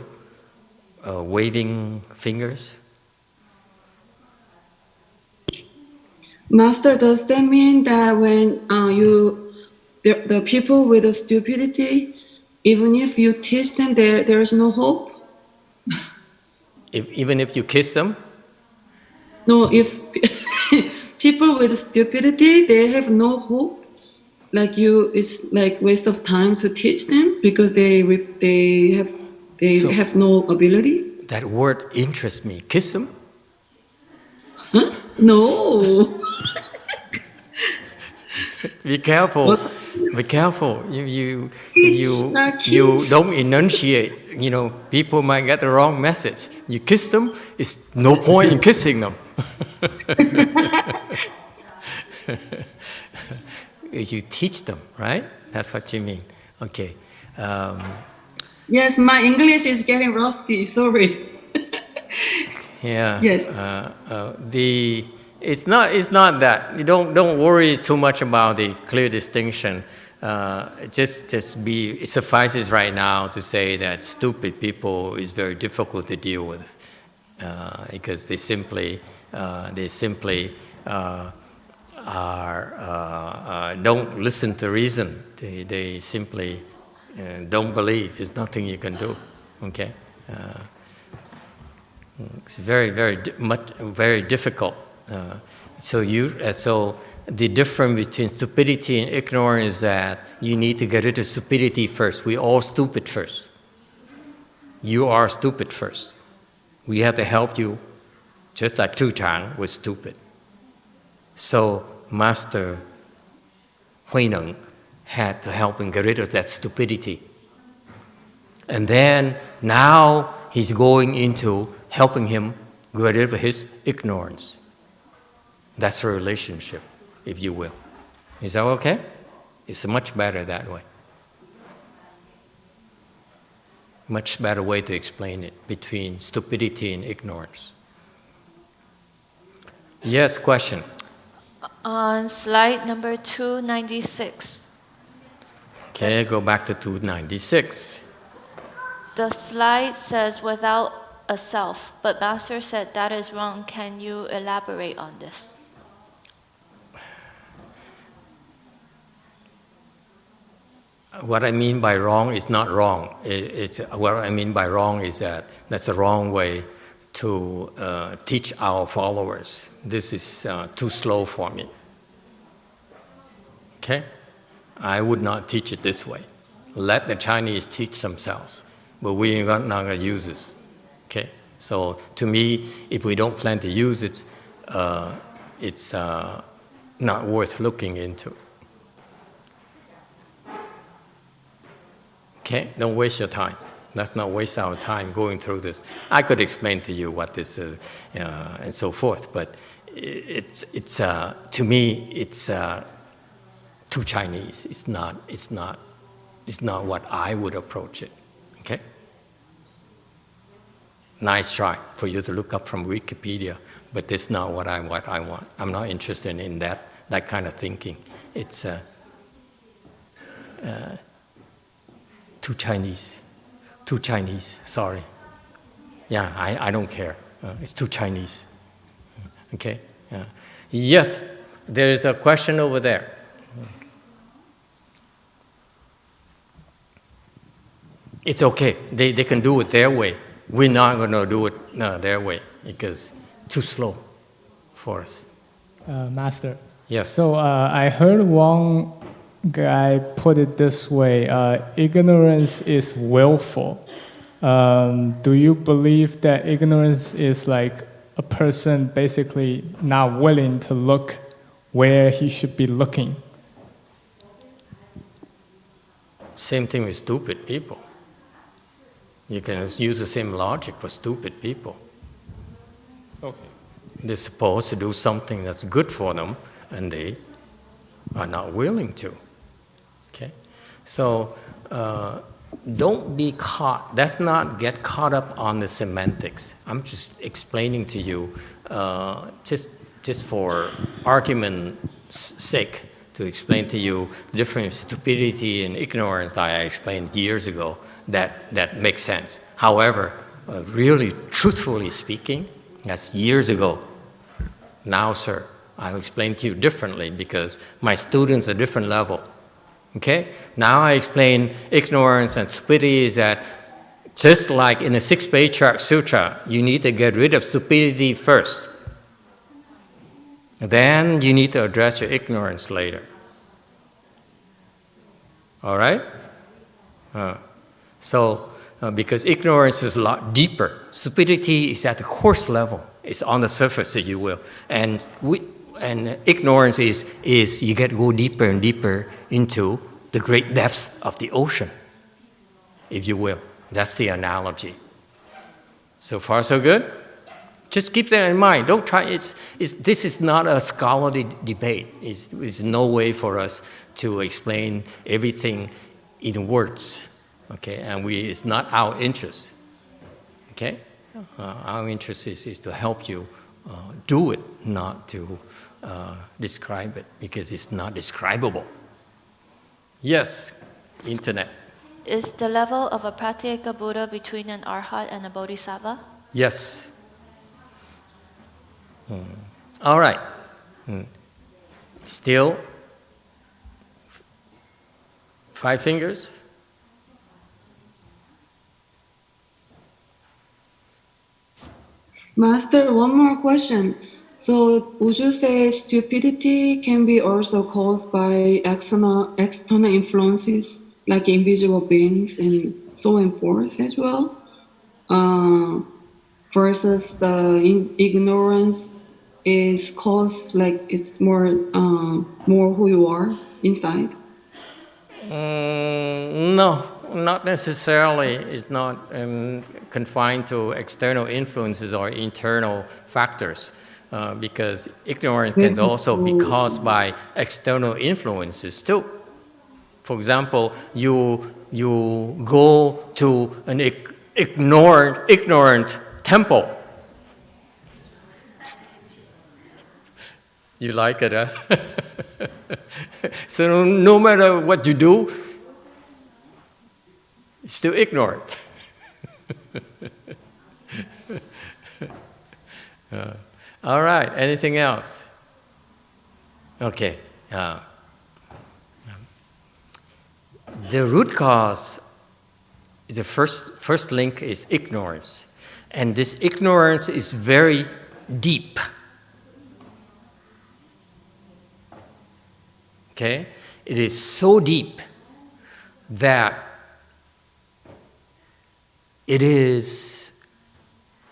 S1: waving fingers?
S3: Master, does that mean that when the people with the stupidity, even if you teach them, there is no hope?
S1: Even if you kiss them?
S3: No, if people with stupidity, they have no hope. Like it's like waste of time to teach them because they have no ability.
S1: That word interests me. Kiss them?
S3: Huh? No.
S1: Be careful. Be careful. You don't enunciate. People might get the wrong message. You kiss them, it's no point in kissing them. You teach them, right? That's what you mean. Okay.
S3: Yes, my English is getting rusty. Sorry.
S1: Yeah.
S3: Yes.
S1: It's not that. You don't worry too much about the clear distinction. It suffices right now to say that stupid people is very difficult to deal with because they simply don't listen to reason. They simply don't believe. There's nothing you can do. Okay, it's very difficult So the difference between stupidity and ignorance is that you need to get rid of stupidity first. We all stupid first. You are stupid first. We have to help you, just like Zhì Cháng was stupid. So Master Huineng had to help him get rid of that stupidity. And then now he's going into helping him get rid of his ignorance. That's a relationship, if you will. Is that okay? It's much better that way. Much better way to explain it, between stupidity and ignorance. Yes, question?
S2: On slide number 296.
S1: Okay, go back to 296.
S2: The slide says without a self, but Master said that is wrong. Can you elaborate on this?
S1: What I mean by wrong is not wrong. What I mean by wrong is that that's a wrong way to teach our followers. This is too slow for me. Okay? I would not teach it this way. Let the Chinese teach themselves, but we are not going to use this. Okay? So to me, if we don't plan to use it, it's not worth looking into. Okay? Don't waste your time. Let's not waste our time going through this. I could explain to you what this is and so forth, but it's to me, it's too Chinese. It's not what I would approach it. Okay? Nice try for you to look up from Wikipedia, but it's not what I want. I'm not interested in that kind of thinking. It's too Chinese. Too Chinese, sorry. Yeah, I don't care. It's too Chinese. Okay? Yes, there is a question over there. It's okay. They can do it their way. We're not going to do it their way because it's too slow for us.
S6: Master.
S1: Yes.
S6: So I heard one guy put it this way, ignorance is willful. Do you believe that ignorance is like a person basically not willing to look where he should be looking?
S1: Same thing with stupid people. You can use the same logic for stupid people.
S6: Okay.
S1: They're supposed to do something that's good for them, and they are not willing to. Okay? So don't be caught. Let's not get caught up on the semantics. I'm just explaining to you, just for argument's sake, to explain to you the difference between stupidity and ignorance that I explained years ago. That makes sense. However, really, truthfully speaking, that's years ago. Now, sir, I'll explain to you differently because my students are different level. Okay? Now I explain ignorance and stupidity is that just like in the 6th Patriarch Sutra, you need to get rid of stupidity first. Then you need to address your ignorance later. All right? Because ignorance is a lot deeper. Stupidity is at the coarse level. It's on the surface, if you will. And ignorance is you go deeper and deeper into the great depths of the ocean, if you will. That's the analogy. So far, so good? Just keep that in mind. Don't try. This is not a scholarly debate. It's no way for us to explain everything in words. Okay, and it's not our interest. Okay, our interest is to help you do it, not to describe it, because it's not describable. Yes, internet.
S2: Is the level of a Pratyekabuddha between an Arhat and a Bodhisattva?
S1: Yes. All right. Still, 5 fingers.
S3: Master, one more question. So would you say stupidity can be also caused by external influences like invisible beings and so on forth as well? Versus the ignorance is caused like it's more who you are inside?
S1: No, not necessarily. It's not confined to external influences or internal factors, because ignorance can also be caused by external influences too. For example, you go to an ignorant temple. You like it, huh? So no matter what you do, it's still ignorant. All right, anything else? Okay. The root cause, the first link is ignorance. And this ignorance is very deep. Okay? It is so deep that it is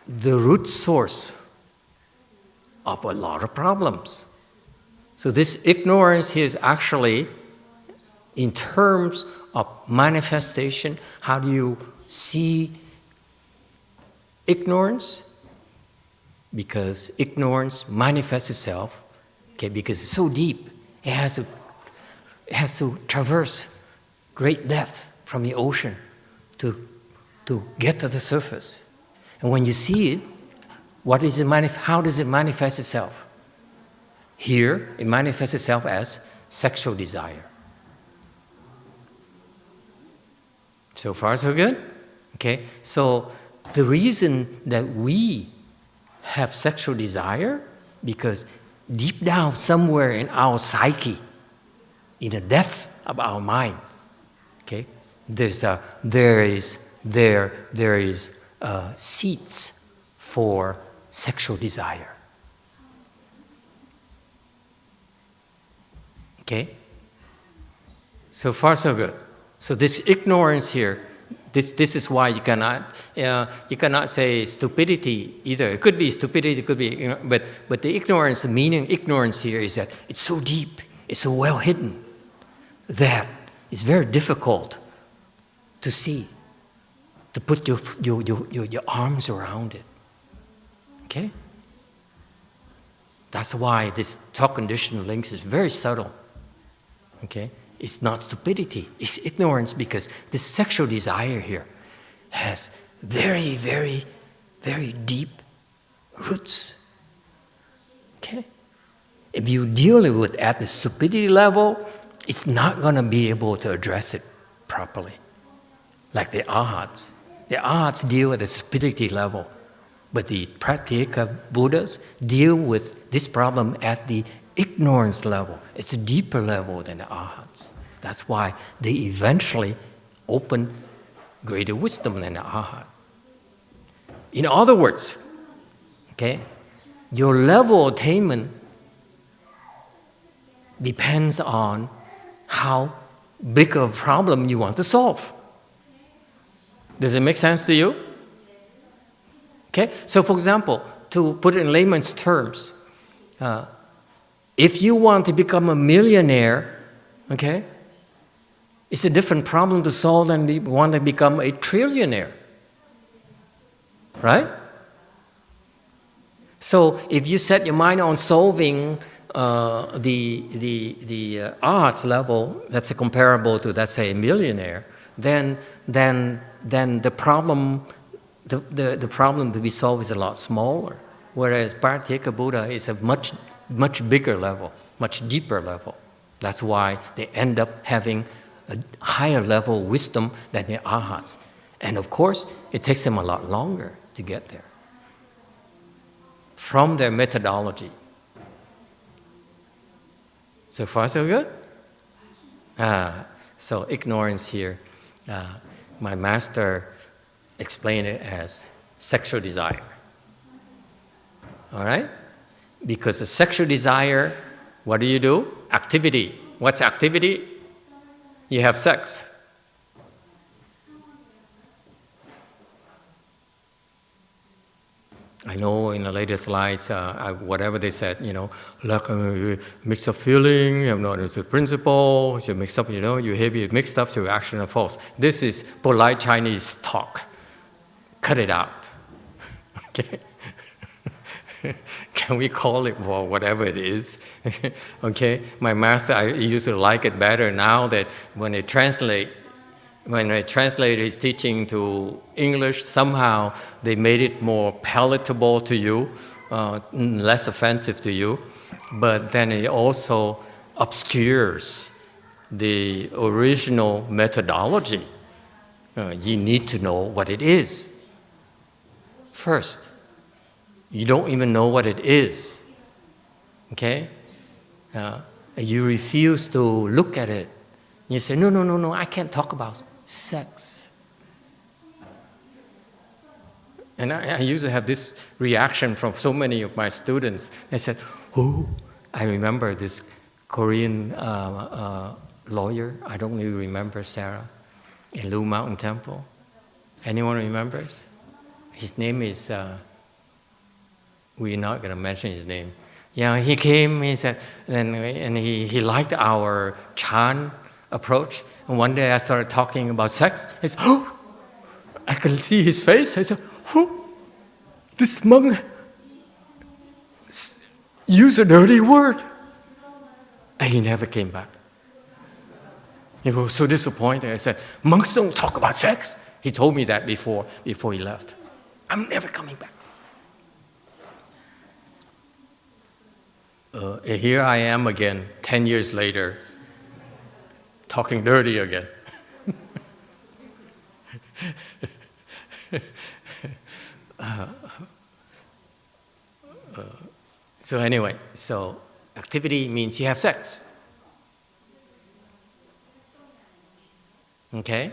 S1: the root source of a lot of problems. So this ignorance here is actually, in terms of manifestation, how do you see ignorance? Because ignorance manifests itself, okay, because it's so deep, it has to traverse great depths from the ocean to get to the surface. And when you see it, how does it manifest itself? Here, it manifests itself as sexual desire. So far, so good? Okay, so the reason that we have sexual desire, because deep down somewhere in our psyche, in the depths of our mind, okay, there is seeds for sexual desire. Okay? So far, so good. So this ignorance here, this is why you cannot say stupidity either. It could be stupidity, it could be, but the ignorance, the meaning of ignorance here is that it's so deep, it's so well hidden, that it's very difficult to see, to put your arms around it. Okay? That's why this talk conditional links is very subtle. Okay? It's not stupidity, it's ignorance, because this sexual desire here has very, very, very deep roots. Okay? If you deal with it at the stupidity level, it's not going to be able to address it properly. Like the Arhats. The Arhats deal at the stupidity level, but the Pratyekabuddhas deal with this problem at the ignorance level. It's a deeper level than the Arhats. That's why they eventually open greater wisdom than the Arhat. In other words, okay, your level of attainment depends on how big of a problem you want to solve. Does it make sense to you? Okay, so for example, to put it in layman's terms, if you want to become a millionaire, okay, it's a different problem to solve than you want to become a trillionaire, right? So if you set your mind on solving the arts level, that's comparable to, let's say, a millionaire, then the problem to be solved is a lot smaller. Whereas Pratyekabuddha is a much bigger level, much deeper level. That's why they end up having a higher level of wisdom than the Arhats. And of course, it takes them a lot longer to get there from their methodology. So far, so good? So ignorance here, my master explained it as sexual desire. All right? Because the sexual desire, what do? Activity. What's activity? You have sex. I know in the later slides, whatever they said, like mix up feeling, you have not the principle, you mix up, you have it mixed up, so action and false. This is polite Chinese talk. Cut it out. Okay? Can we call it for whatever it is? Okay? My master, I used to like it better now that when I translate his teaching to English, somehow they made it more palatable to you, less offensive to you, but then it also obscures the original methodology. You need to know what it is first. You don't even know what it is, okay? You refuse to look at it. You say, no, I can't talk about sex. And I used to have this reaction from so many of my students. They said, I remember this Korean lawyer, I don't really remember, Sarah, in Lu Mountain Temple. Anyone remembers? His name is, we're not going to mention his name. Yeah, he came, he said, and he liked our Chan approach. And one day I started talking about sex. He said, I could see his face. I said, this monk used a dirty word. And he never came back. He was so disappointed. I said, monks don't talk about sex. He told me that before he left. I'm never coming back. Here I am again, 10 years later, talking dirty again. So anyway, activity means you have sex. Okay?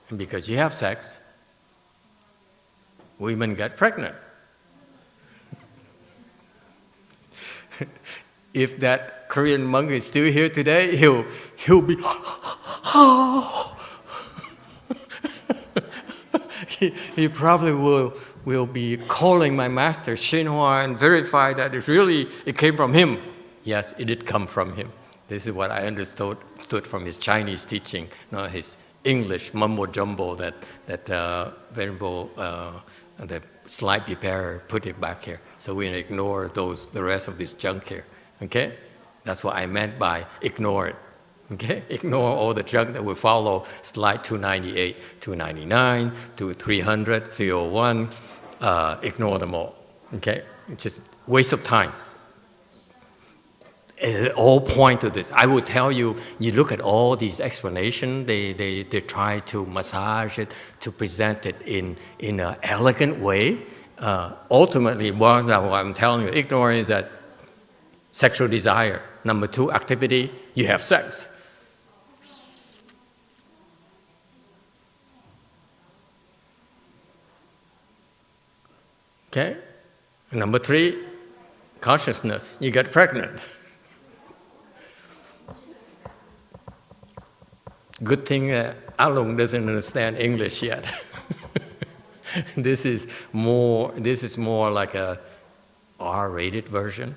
S1: And because you have sex, women get pregnant. If that Korean monk is still here today, he'll be he probably will be calling my master YongHua and verify that it came from him. Yes, it did come from him. This is what I understood from his Chinese teaching, not his English mumbo jumbo that Venerable the slide preparer put it back here. So we ignore the rest of this junk here. Okay? That's what I meant by ignore it. Okay? Ignore all the junk that will follow slide 298, 299, 300, 301. Ignore them all. Okay? It's just waste of time. It all point to this. I will tell you, you look at all these explanations, they try to massage it, to present it in an elegant way. Ultimately, what I'm telling you, ignorance is that sexual desire. Number 2, activity, you have sex. Okay? Number 3, consciousness, you get pregnant. Good thing Alung doesn't understand English yet. This is more like a R-rated version.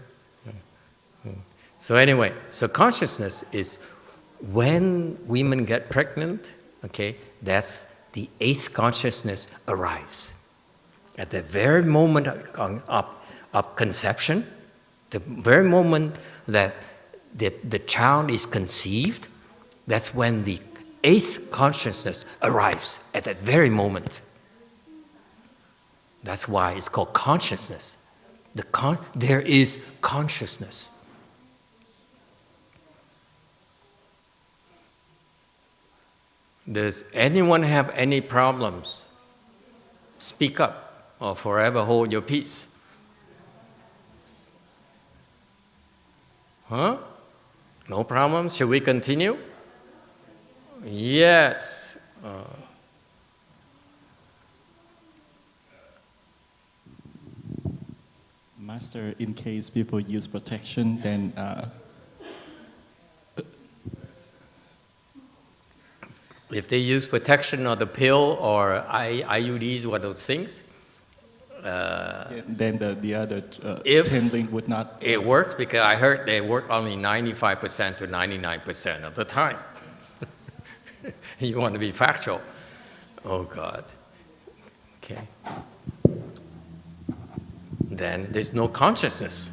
S1: So anyway, consciousness is when women get pregnant, okay, that's the 8th consciousness arrives. At the very moment of conception, the very moment that the child is conceived, that's when the 8th consciousness arrives at that very moment. That's why it's called consciousness. There is consciousness. Does anyone have any problems? Speak up or forever hold your peace. Huh? No problem? Should we continue? Yes.
S7: Master, in case people use protection, then
S1: if they use protection or the pill or IUDs or those things,
S7: then the other
S1: if
S7: 10 link would not.
S1: It works because I heard they work only 95% to 99% of the time. You want to be factual. Oh, God. Okay. Then there's no consciousness.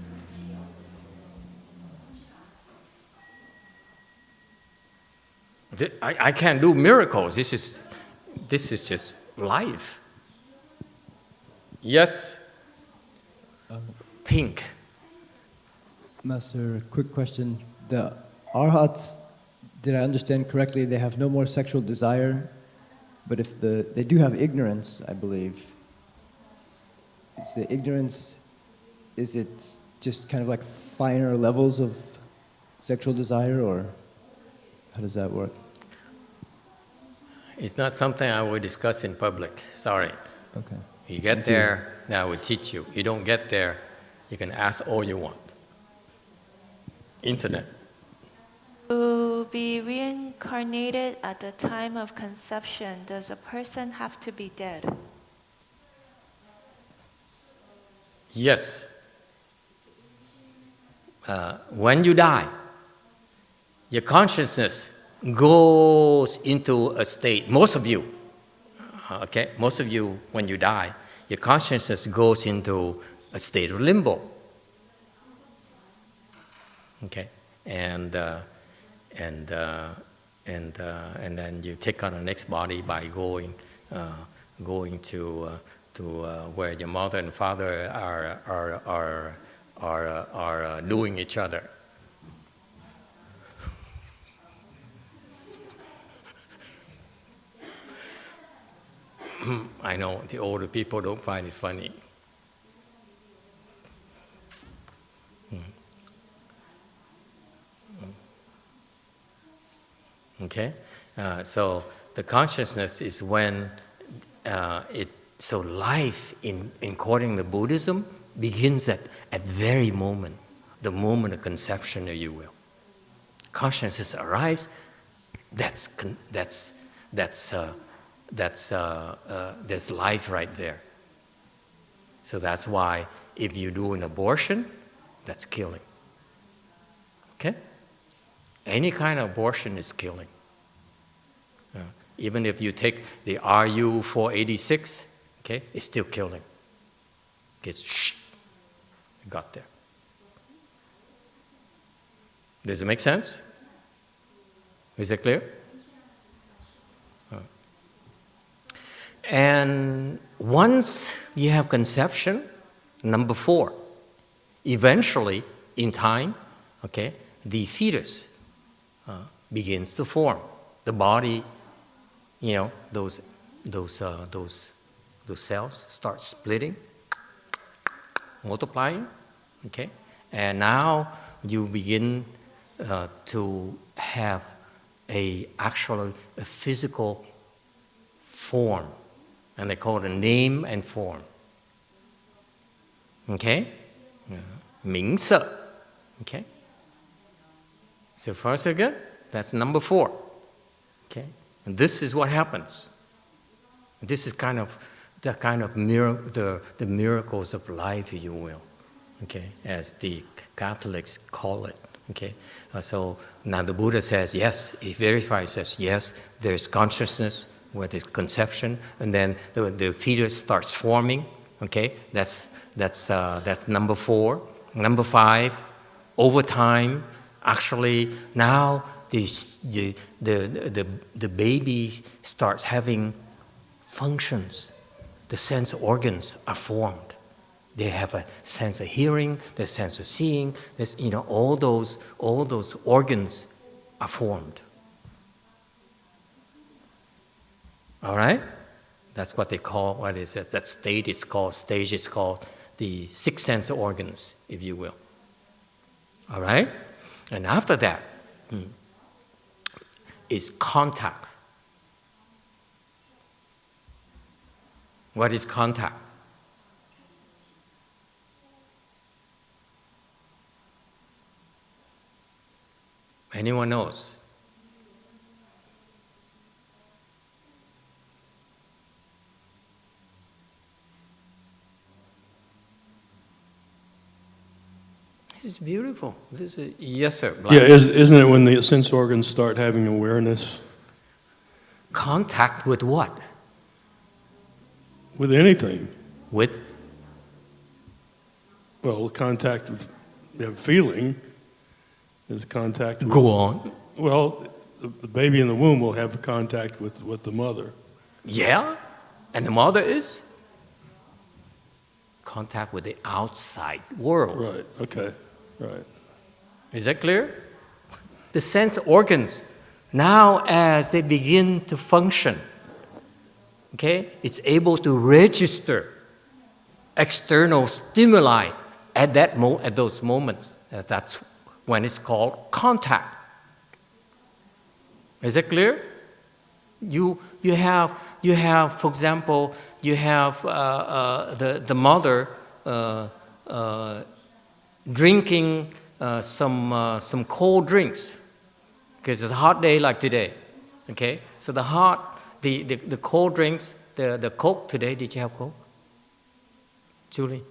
S1: I can't do miracles. This is just life. Yes? Pink.
S8: Master, quick question. The Arhats, did I understand correctly, they have no more sexual desire, but if they do have ignorance, I believe. It's the ignorance, is it just kind of like finer levels of sexual desire, or how does that work?
S1: It's not something I will discuss in public. Sorry.
S8: Okay.
S1: You get there, now I will teach you. You don't get there, you can ask all you want. Internet.
S2: To be reincarnated at the time of conception, does a person have to be dead?
S1: Yes. When you die, your consciousness goes into a state, most of you, okay, most of you, when you die, your consciousness goes into a state of limbo, okay, and then you take on the next body by going to where your mother and father are doing each other. I know the older people don't find it funny. Okay, so the consciousness is when so life according to Buddhism begins at very moment, the moment of conception, if you will. Consciousness arrives. There's life right there. So that's why if you do an abortion, that's killing. Okay? Any kind of abortion is killing. Even if you take the RU 486, okay, it's still killing. It got there. Does it make sense? Is it clear? And once you have conception, number 4, eventually, in time, okay, the fetus begins to form. The body, those cells start splitting, multiplying, okay, and now you begin to have actually a physical form, and they call it a name and form. Okay, 名色. Okay. So far so good. That's number 4. Okay, and this is what happens. This is the miracles of life, if you will. Okay, as the Catholics call it. Okay, so now the Buddha says yes. He verifies, says yes. There is consciousness where there's conception, and then the fetus starts forming. Okay, that's number 4. Number 5, over time, actually now the baby starts having functions. The sense organs are formed. They have a sense of hearing, the sense of seeing. All those organs are formed. All right, that's what they call. What is it? That stage is called the 6 sense organs, if you will. All right, and after that is contact. What is contact? Anyone knows? This is beautiful. This is, yes, sir.
S5: Yeah, isn't it when the sense organs start having awareness?
S1: Contact with what?
S5: With anything.
S1: With?
S5: Well, contact with, you have feeling, is contact with,
S1: Go on.
S5: well, the baby in the womb will have contact with the mother.
S1: Yeah? And the mother is? Contact with the outside world.
S5: Right, okay, right.
S1: Is that clear? The sense organs, now as they begin to function, okay, it's able to register external stimuli at those moments. That's when it's called contact. Is that clear? You have, for example, you have the mother drinking some cold drinks because it's a hot day like today. Okay, so the cold drinks, the Coke today. Did you have Coke, Julie?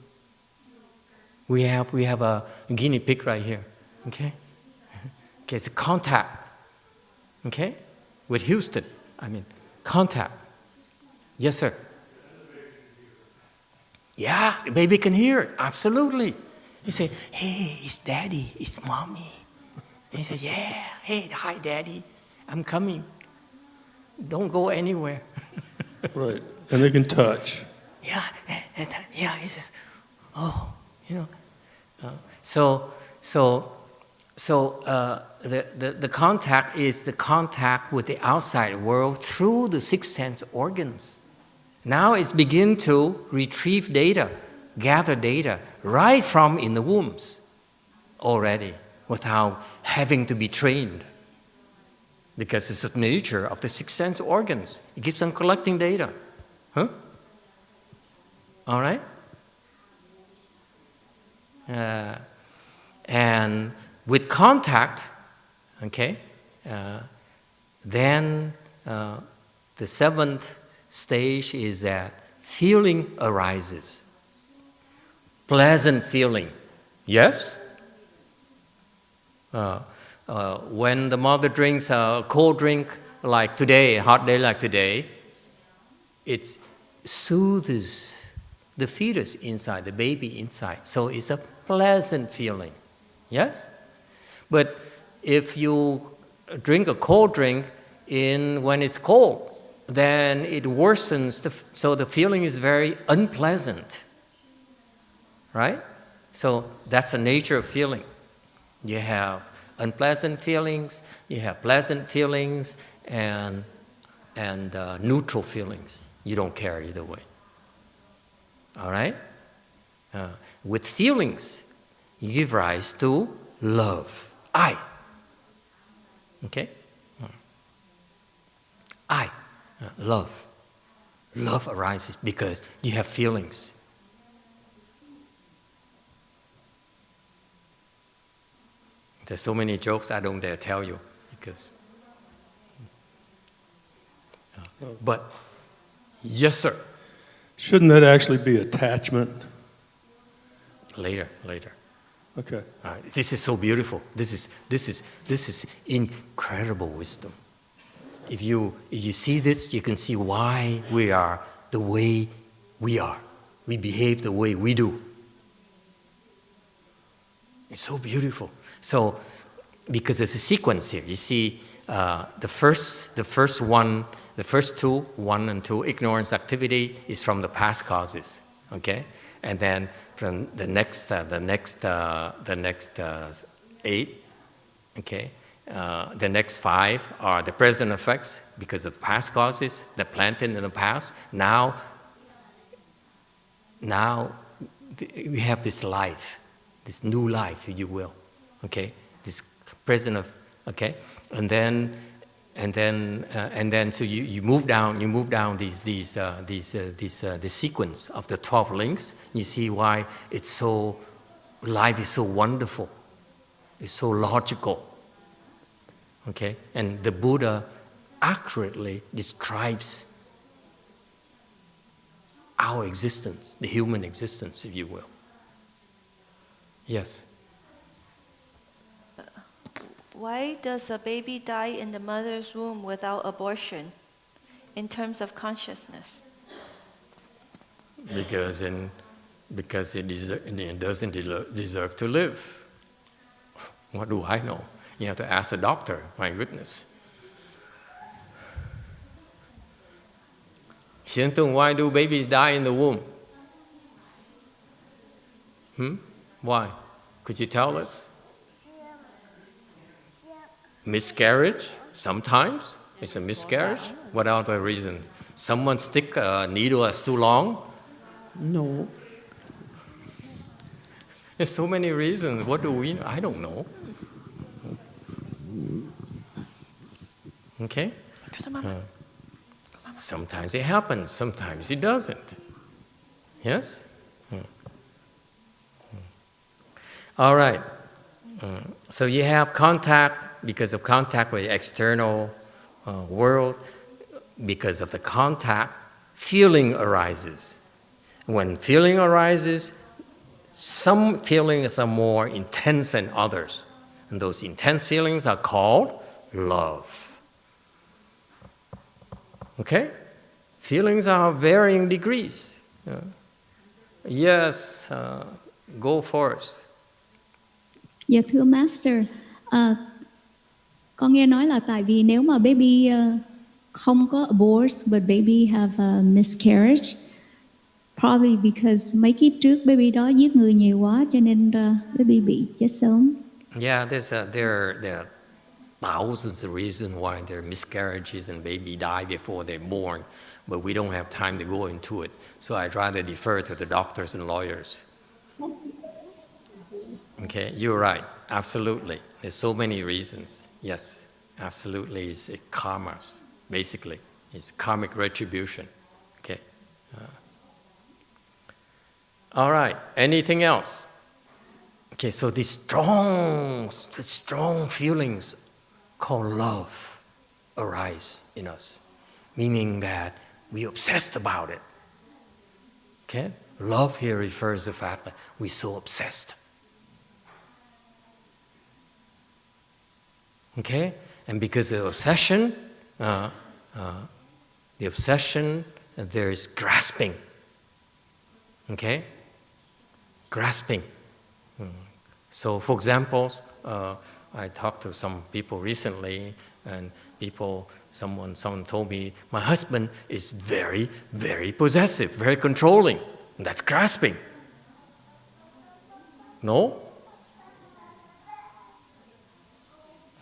S1: We have a guinea pig right here. Okay, okay, it's a contact. Okay, with Houston. I mean, contact. Yes, sir. Yeah, the baby can hear it. Absolutely. You say, hey, it's daddy, it's mommy. And he says, yeah, hey, hi, daddy, I'm coming. Don't go anywhere.
S5: Right, and they can touch.
S1: Yeah, yeah, he says, oh, you know. The contact is the contact with the outside world through the six sense organs. Now it's begin to retrieve data, gather data right from in the wombs already without having to be trained. Because it's the nature of the six sense organs. It keeps on collecting data. Huh? All right? And with contact, okay, then the seventh stage is that feeling arises. Pleasant feeling. Yes? When the mother drinks a cold drink like today, a hot day like today, it soothes the fetus inside, the baby inside. So it's a pleasant feeling. Yes? But if you drink a cold drink when it's cold, then it worsens, so the feeling is very unpleasant. Right? So that's the nature of feeling. You have unpleasant feelings, you have pleasant feelings, and neutral feelings. You don't care either way. All right? With feelings, you give rise to love. I. Okay? I. Love. Love arises because you have feelings. There's so many jokes I don't dare tell you because. But, yes, sir.
S5: Shouldn't that actually be attachment?
S1: Later.
S5: Okay.
S1: This is so beautiful. This is incredible wisdom. If you see this, you can see why we are the way we are. We behave the way we do. It's so beautiful. So, because there's a sequence here. You see, the first two, 1 and 2, ignorance activity is from the past causes. Okay, and then from the next 8. Okay. The next 5 are the present effects because of past causes that planted in the past. Now we have this life, this new life, if you will. Okay, this present of and then so you move down the sequence of the 12 links. You see why life is so wonderful. It's so logical. Okay? And the Buddha accurately describes our existence, the human existence, if you will. Yes?
S2: Why does a baby die in the mother's womb without abortion in terms of consciousness?
S1: Because it doesn't deserve to live. What do I know? You have to ask a doctor, my goodness. Xian Tung, why do babies die in the womb? Why? Could you tell us? Miscarriage? Sometimes it's a miscarriage. What are the reasons? Someone stick a needle that's too long?
S3: No.
S1: There's so many reasons. What do we know? I don't know. Okay? Sometimes it happens, sometimes it doesn't. Yes? All right. So you have contact because of contact with the external world. Because of the contact, feeling arises. When feeling arises, some feelings are more intense than others. And those intense feelings are called love. Okay? Feelings are varying degrees. Yes, go first.
S9: Dạ thưa Master, con nghe nói là tại vì nếu mà baby không có abort, but baby have a miscarriage, probably because mấy kiếp trước baby đó giết người nhiều quá cho nên baby bị chết sớm.
S1: Yeah, there are thousands of reasons why there are miscarriages and baby die before they're born, but we don't have time to go into it. So I'd rather defer to the doctors and lawyers. Okay, you're right. Absolutely. There's so many reasons. Yes, absolutely. It's karma, basically. It's karmic retribution. Okay. All right. Anything else? Okay, so these strong feelings called love arise in us, meaning that we obsessed about it. Okay? Love here refers to the fact that we're so obsessed. Okay? And because of obsession, there is grasping. Okay? Grasping. So, for example, I talked to some people recently, and someone told me, my husband is very, very possessive, very controlling. That's grasping. No?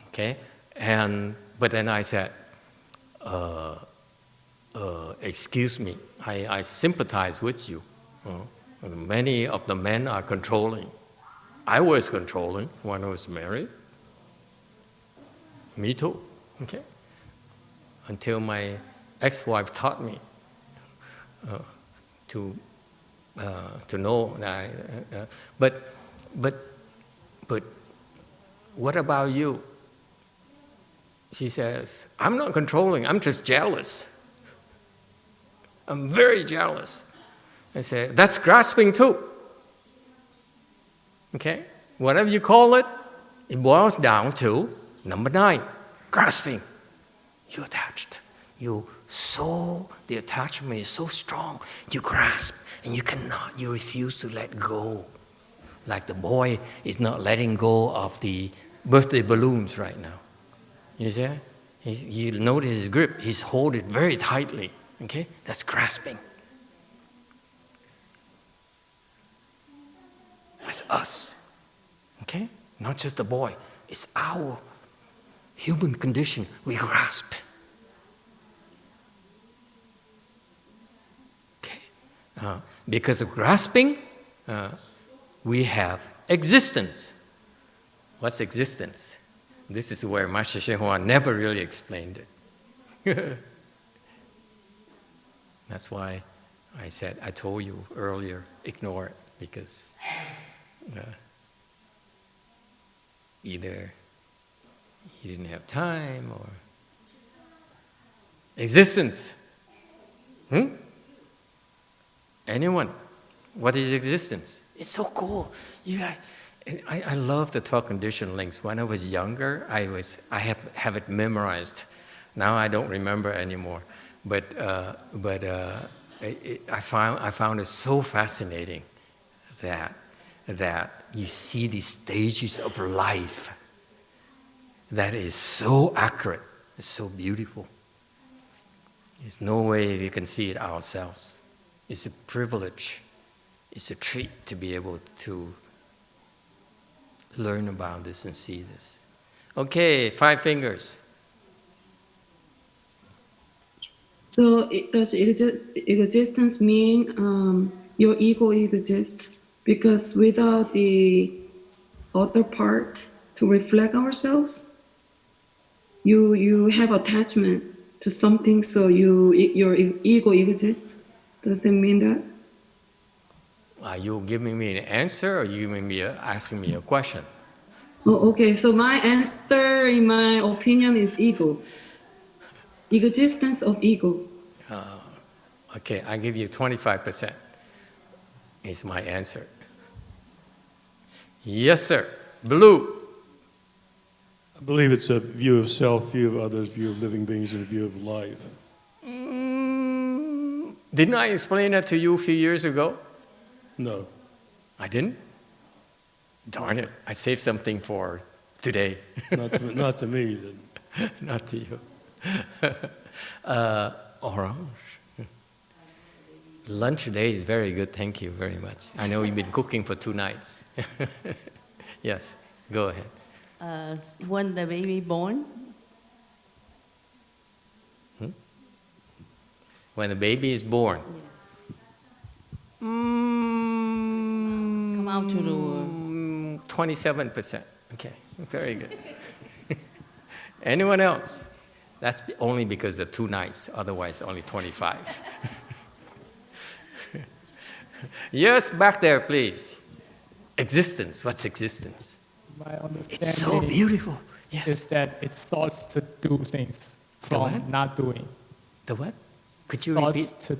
S1: Okay? But then I said, excuse me, I sympathize with you. Many of the men are controlling. I was controlling when I was married. Me too. Okay? Until my ex-wife taught me to know that. But what about you? She says, I'm not controlling. I'm just jealous. I'm very jealous. I say, that's grasping too. Okay? Whatever you call it, it boils down to number 9, grasping. You're attached. The attachment is so strong. You grasp and you refuse to let go. Like the boy is not letting go of the birthday balloons right now. You see? You notice his grip. He's holding it very tightly. Okay? That's grasping. That's us. Okay? Not just the boy. It's our human condition. We grasp. Okay? Because of grasping, we have existence. What's existence? This is where Master YongHua never really explained it. That's why I told you earlier, ignore it, because either he didn't have time, or existence. Anyone? What is existence? It's so cool. I love the 12 conditioned links. When I was younger, I have it memorized. Now I don't remember anymore. But I found it so fascinating that you see these stages of life that is so accurate, it's so beautiful. There's no way we can see it ourselves. It's a privilege, it's a treat to be able to learn about this and see this. Okay, 5 fingers.
S3: So does existence mean your ego exists? Because without the other part to reflect ourselves, you have attachment to something, so your ego exists. Does it mean that?
S1: Are you giving me an answer, or you may be asking me a question?
S3: Oh, okay. So my answer, in my opinion, is ego. Existence of ego.
S1: Okay, I give you 25%. Is my answer. Yes, sir. Blue.
S5: I believe it's a view of self, view of others, view of living beings, and a view of life.
S1: Didn't I explain that to you a few years ago?
S5: No.
S1: I didn't? Darn it, I saved something for today.
S5: Not to me. Then.
S1: Not to you. Orange. Lunch today is very good, thank you very much. I know you've been cooking for 2 nights. Yes, go ahead.
S10: When the baby born?
S1: When the baby is born?
S10: Yeah. Come out to the world.
S1: 27%. Okay, very good. Anyone else? That's only because of 2 nights, otherwise only 25. Yes, back there, please. Existence, what's existence?
S6: My understanding
S1: It's so beautiful. Yes.
S6: is that it starts to do things from not doing.
S1: The what? Could you
S6: Starts
S1: repeat?
S6: to,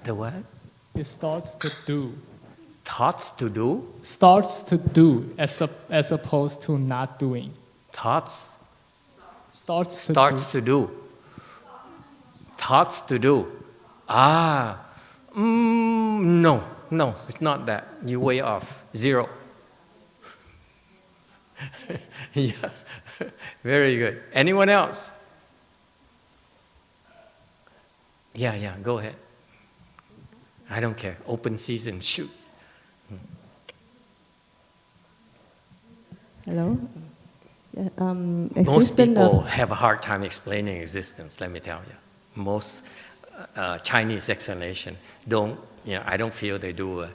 S1: The what?
S6: it starts to do.
S1: Thoughts to do?
S6: Starts to do as opposed to not doing.
S1: Thoughts
S6: Starts to
S1: to do. Thoughts to do. No, it's not that. You're way off. 0. Yeah, very good. Anyone else? Yeah, go ahead. I don't care. Open season, shoot.
S10: Hello?
S1: Most people have a hard time explaining existence, let me tell you. Most Chinese explanation don't, I don't feel they do,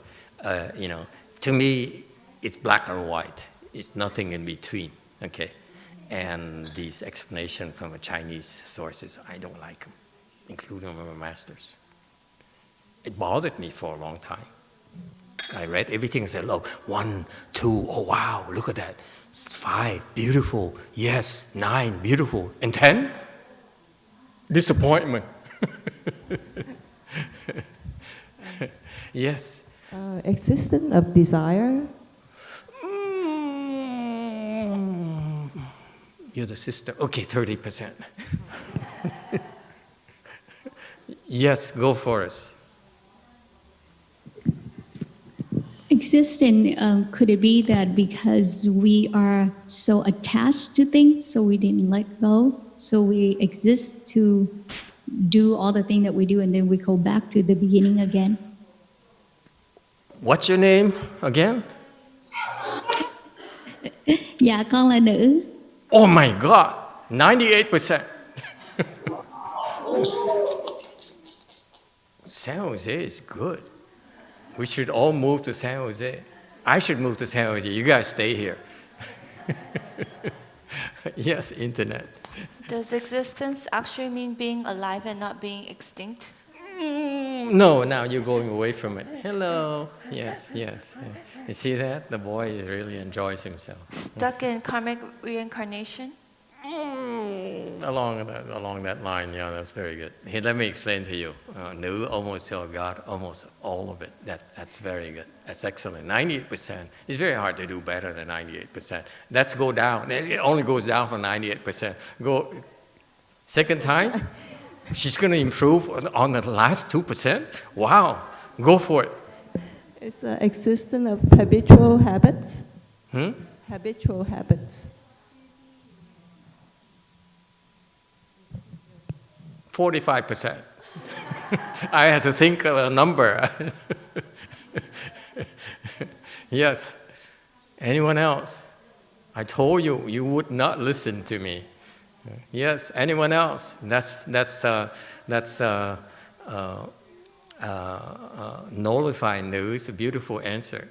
S1: to me, it's black or white. It's nothing in between, okay? And these explanations from the Chinese sources, I don't like them, including Dharma Masters. It bothered me for a long time. I read everything and said, look, 1, 2, oh wow, look at that. 5, beautiful, yes, 9, beautiful, and 10? Disappointment. Yes.
S10: Existence of desire?
S1: You're the sister. Okay, 30%. Yes, go for us.
S9: Existing, could it be that because we are so attached to things, so we didn't let go, so we exist to do all the things that we do, and then we go back to the beginning again?
S1: What's your name again?
S9: Dạ, con là nữ.
S1: Oh my God, 98%. San Jose is good. We should all move to San Jose. I should move to San Jose. You guys stay here. Yes, internet.
S2: Does existence actually mean being alive and not being extinct?
S1: No, now you're going away from it. Hello. Yes, yes. You see that? The boy really enjoys himself.
S2: Stuck in karmic reincarnation?
S1: Along that line, yeah, that's very good. Here, let me explain to you. Nữ almost till God, almost all of it. That's very good. That's excellent. 98%. It's very hard to do better than 98%. Let's go down. It only goes down from 98%. Go second time. She's going to improve on the last 2%. Wow. Go for it.
S10: It's the existence of habitual habits. Habitual habits.
S1: 45%. I have to think of a number. Yes. Anyone else? I told you, you would not listen to me. Yes. Anyone else? That's nullify nữ. It's a beautiful answer.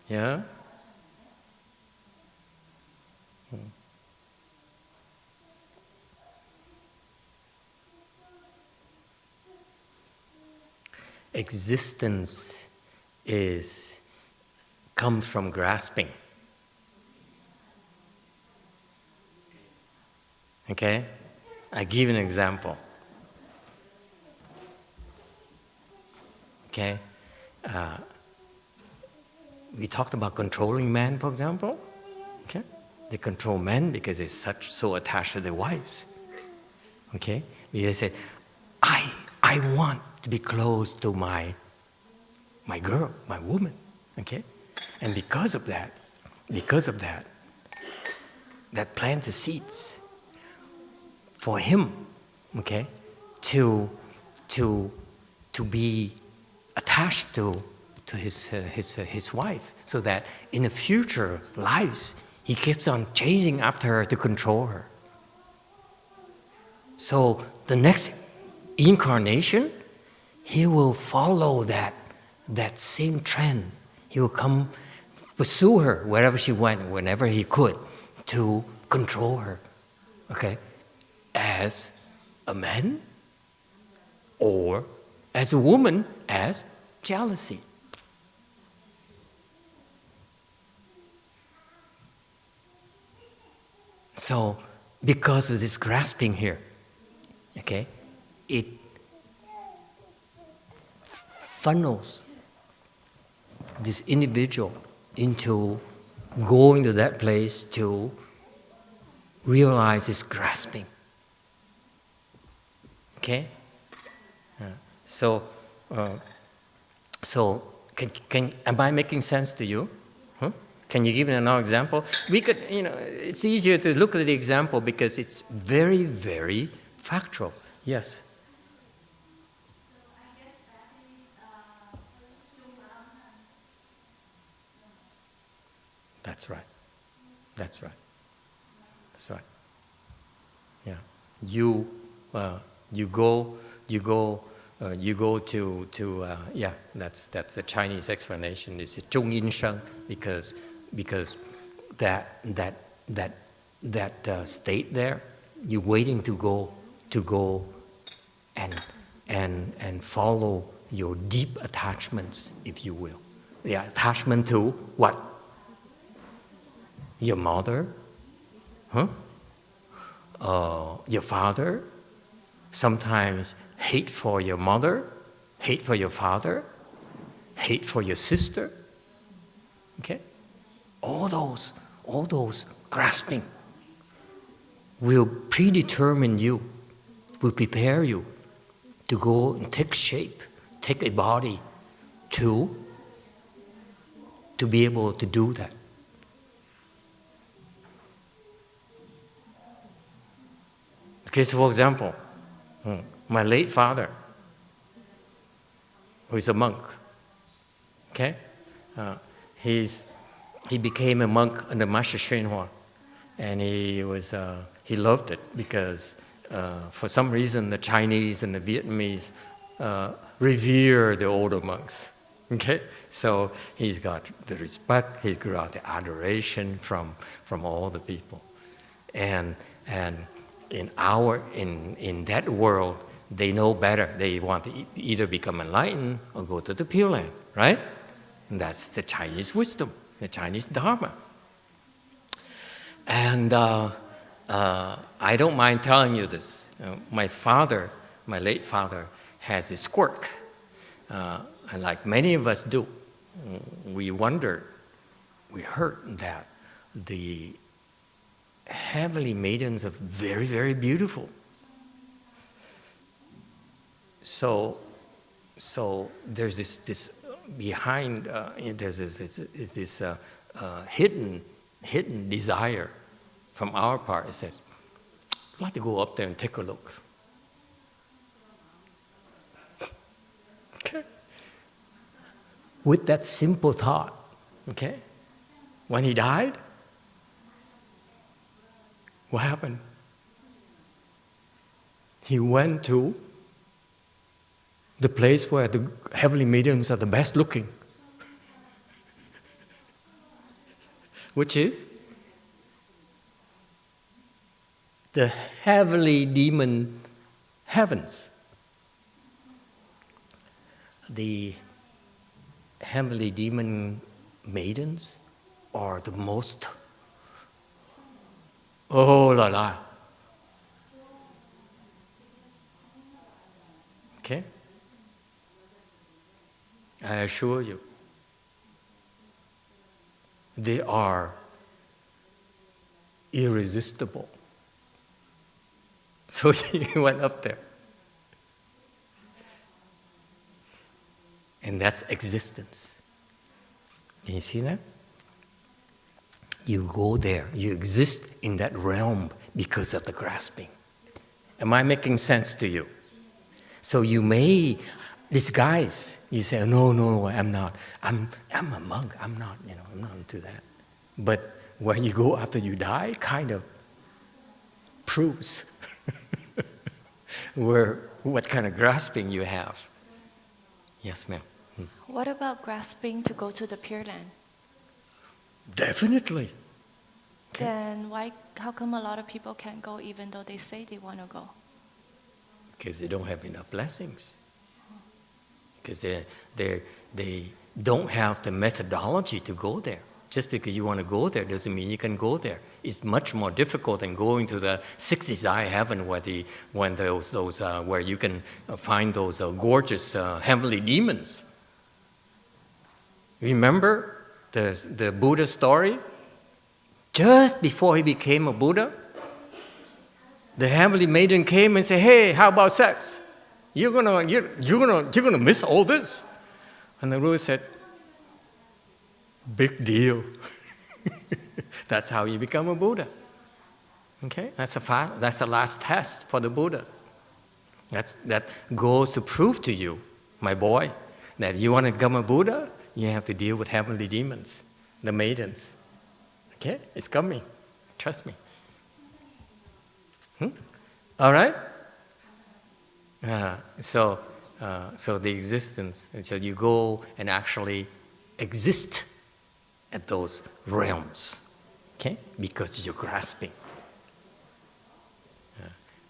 S1: Yeah. Existence comes from grasping. Okay? I give an example. Okay? We talked about controlling men, for example. Okay? They control men because they're so attached to their wives. Okay? They say, I want to be close to my girl, my woman. Okay? And because of that, that plants the seeds for him, okay, to be attached to his wife, so that in the future lives he keeps on chasing after her to control her. So the next incarnation, he will follow that same trend. He will come pursue her wherever she went, whenever he could, to control her. Okay? As a man, or as a woman, as jealousy. So, because of this grasping here, okay, it funnels this individual into going to that place to realize his grasping. Okay? So am I making sense to you? Huh? Can you give me another example? We could, it's easier to look at the example because it's very, very factual. Yes? That's right. That's right. That's right. Yeah. You go to yeah. That's the Chinese explanation. It's a 中阴身 because that state there, you're waiting to go and follow your deep attachments, if you will. The attachment to what? Your mother, your father, sometimes hate for your mother, hate for your father, hate for your sister. Okay? All those grasping will predetermine you, will prepare you to go and take shape, take a body to be able to do that. Okay, so for example, my late father, who is a monk, okay, he became a monk under Master Hsuan-Hua, and he loved it because for some reason the Chinese and the Vietnamese revere the older monks. Okay, so he's got the respect, he's got the adoration from all the people, and in that world, they know better. They want to either become enlightened or go to the Pure Land, right? And that's the Chinese wisdom, the Chinese Dharma. And I don't mind telling you this. My father, my late father, has this quirk. And like many of us do, we wondered, we heard that the heavenly maidens are very, very beautiful. So there's this behind, there's this hidden desire from our part. It says, I'd like to go up there and take a look. Okay. With that simple thought, okay? When he died, what happened? He went to the place where the heavenly maidens are the best looking, which is the heavenly demon heavens. The heavenly demon maidens are the most, oh la la. Okay? I assure you, they are irresistible. So he went up there. And that's existence. Can you see that? You go there, you exist in that realm because of the grasping. Am I making sense to you? So you may disguise. You say, no, I'm not. I'm a monk. I'm not into that. But when you go after you die, kind of proves what kind of grasping you have. Yes, ma'am.
S2: What about grasping to go to the Pure Land?
S1: Definitely. Okay.
S2: Then how come a lot of people can't go even though they say they want to go?
S1: Because they don't have enough blessings. Because they don't have the methodology to go there. Just because you want to go there doesn't mean you can go there. It's much more difficult than going to the sixth desire heaven where where you can find those gorgeous heavenly demons. Remember the Buddha story? Just before he became a Buddha, the heavenly maiden came and said, "Hey, how about sex? You're gonna miss all this." And the Buddha said, "Big deal." That's how you become a Buddha. Okay, that's the last test for the Buddhas. That goes to prove to you, my boy, that you want to become a Buddha, you have to deal with heavenly demons, the maidens. Okay, it's coming. Trust me. All right. So the existence, and so you go and actually exist at those realms, okay? Because you're grasping.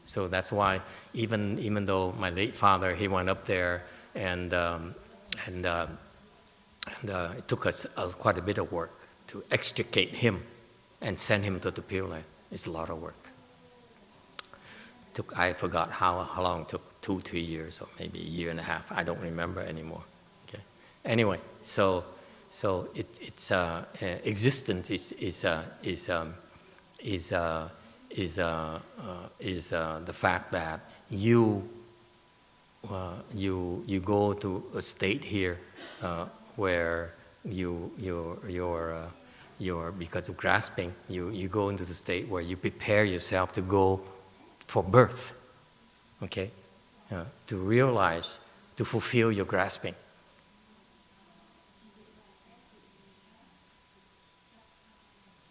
S1: So that's why even though my late father, he went up there and it took us quite a bit of work to extricate him and send him to the Pure Land. It's a lot of work. I forgot how long it took, 2-3 years or maybe a year and a half. I don't remember anymore. Okay. Anyway, so it's existence is the fact that you go to a state here where you're because of grasping, you go into the state where you prepare yourself to go for birth, okay, to realize, to fulfill your grasping.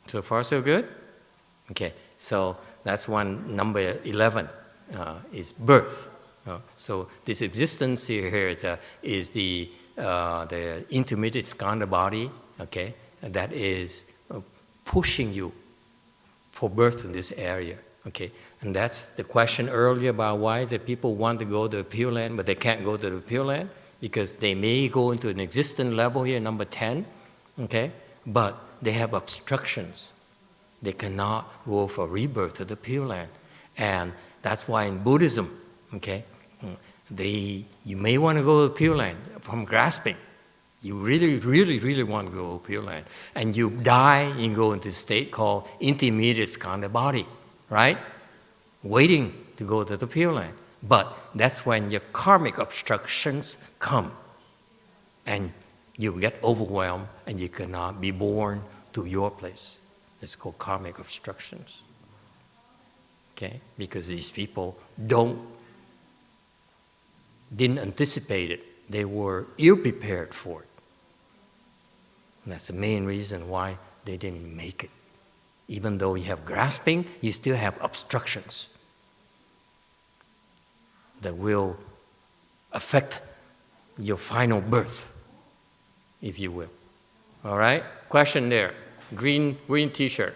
S1: So far, so good? Okay, so that's one, number 11, is birth. So this existence here is the intermediate skandha body, okay, that is pushing you for birth in this area, Okay, and that's the question earlier about why is it people want to go to the Pure Land, but they can't go to the Pure Land, because they may go into an existent level here, number 10, okay, but they have obstructions. They cannot go for rebirth to the Pure Land. And that's why in Buddhism, okay, you may want to go to the Pure Land from grasping. You really, really, really want to go to Pure Land. And you die, you go into a state called intermediate skandha body, right? Waiting to go to the Pure Land. But that's when your karmic obstructions come. And you get overwhelmed and you cannot be born to your place. It's called karmic obstructions. Okay? Because these people didn't anticipate it. They were ill-prepared for it. And that's the main reason why they didn't make it. Even though you have grasping, you still have obstructions that will affect your final birth, if you will. All right? Question there. Green t-shirt.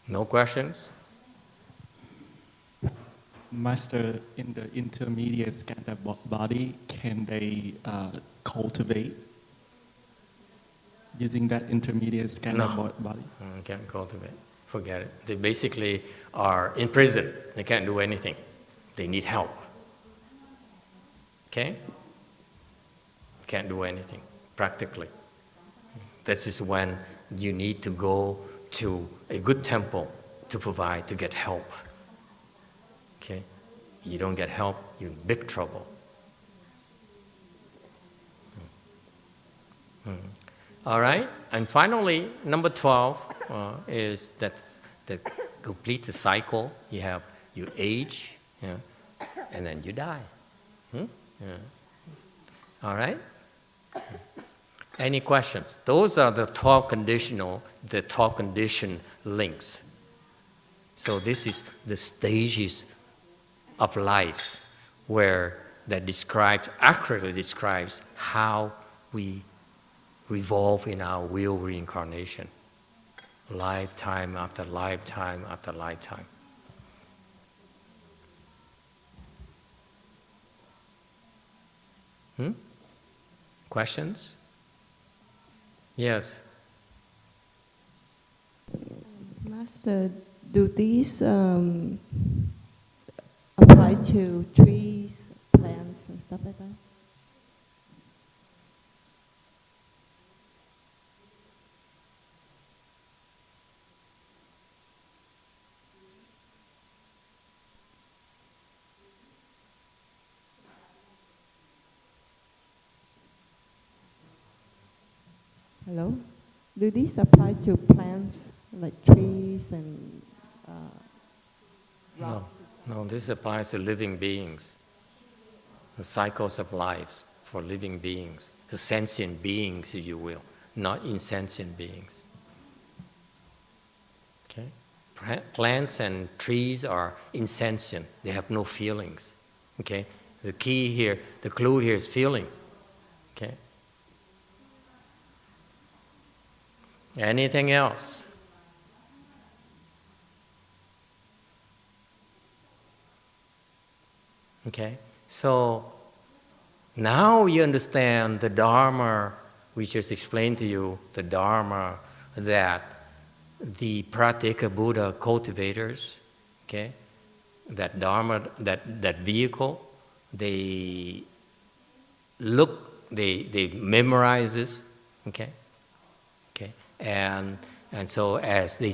S1: No questions?
S7: Master, in the intermediate skandha body, can they cultivate using that intermediate skandha body?
S1: Can't cultivate. Forget it. They basically are in prison. They can't do anything. They need help. Okay? Can't do anything, practically. This is when you need to go to a good temple to get help. Okay? You don't get help, you're in big trouble. All right? And finally, number 12 is that complete the cycle. You age, and then you die. All right? Any questions? Those are the 12 condition links. So this is the stages of life where that accurately describes how we revolve in our will reincarnation, lifetime after lifetime after lifetime. Questions? Yes.
S10: Master, do these apply to trees, plants, and stuff like that? Hello? Do these apply to plants, like trees and rocks?
S1: No, this applies to living beings. The cycles of lives for living beings, the sentient beings, if you will, not insentient beings. Okay? Plants and trees are insentient. They have no feelings. Okay? The key here, the clue here is feeling. Okay? Anything else? Okay, so now you understand the Dharma, we just explained to you, the Dharma that the Pratyekabuddha cultivators, okay, that Dharma, that vehicle, they memorize this, okay? And so as they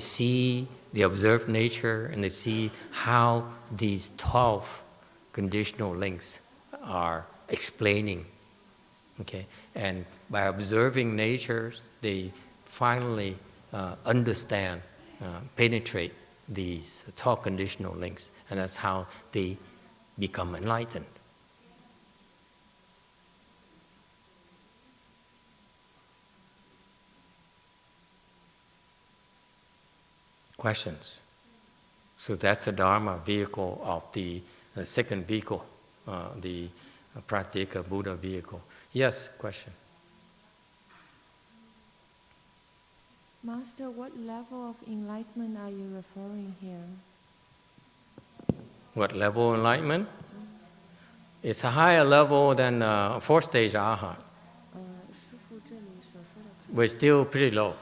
S1: observe nature and they see how these 12 conditional links are explaining, okay? And by observing nature, they finally understand, penetrate these 12 conditional links, and that's how they become enlightened. Questions? So that's the Dharma vehicle of the second vehicle, the Pratyekabuddha Vehicle. Yes, question?
S10: Master, what level of enlightenment are you referring here?
S1: What level of enlightenment? It's a higher level than fourth stage Arhat. We're still pretty low.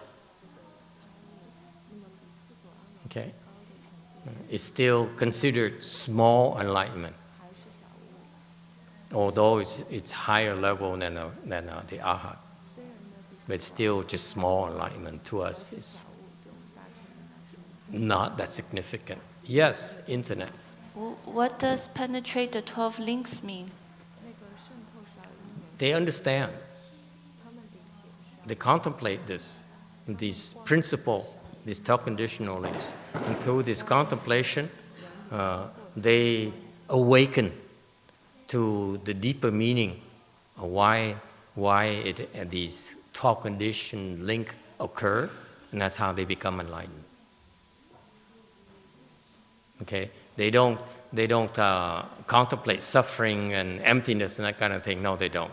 S1: Okay? It's still considered small enlightenment, although it's higher level than the Arhat. But still just small enlightenment to us. It's not that significant. Yes, internet.
S2: What does penetrate the 12 links mean?
S1: They understand. They contemplate these principle, these 12 conditional links. And through this contemplation, they awaken to the deeper meaning of why these 12 condition link occur, and that's how they become enlightened. Okay? They don't contemplate suffering and emptiness and that kind of thing. No, they don't.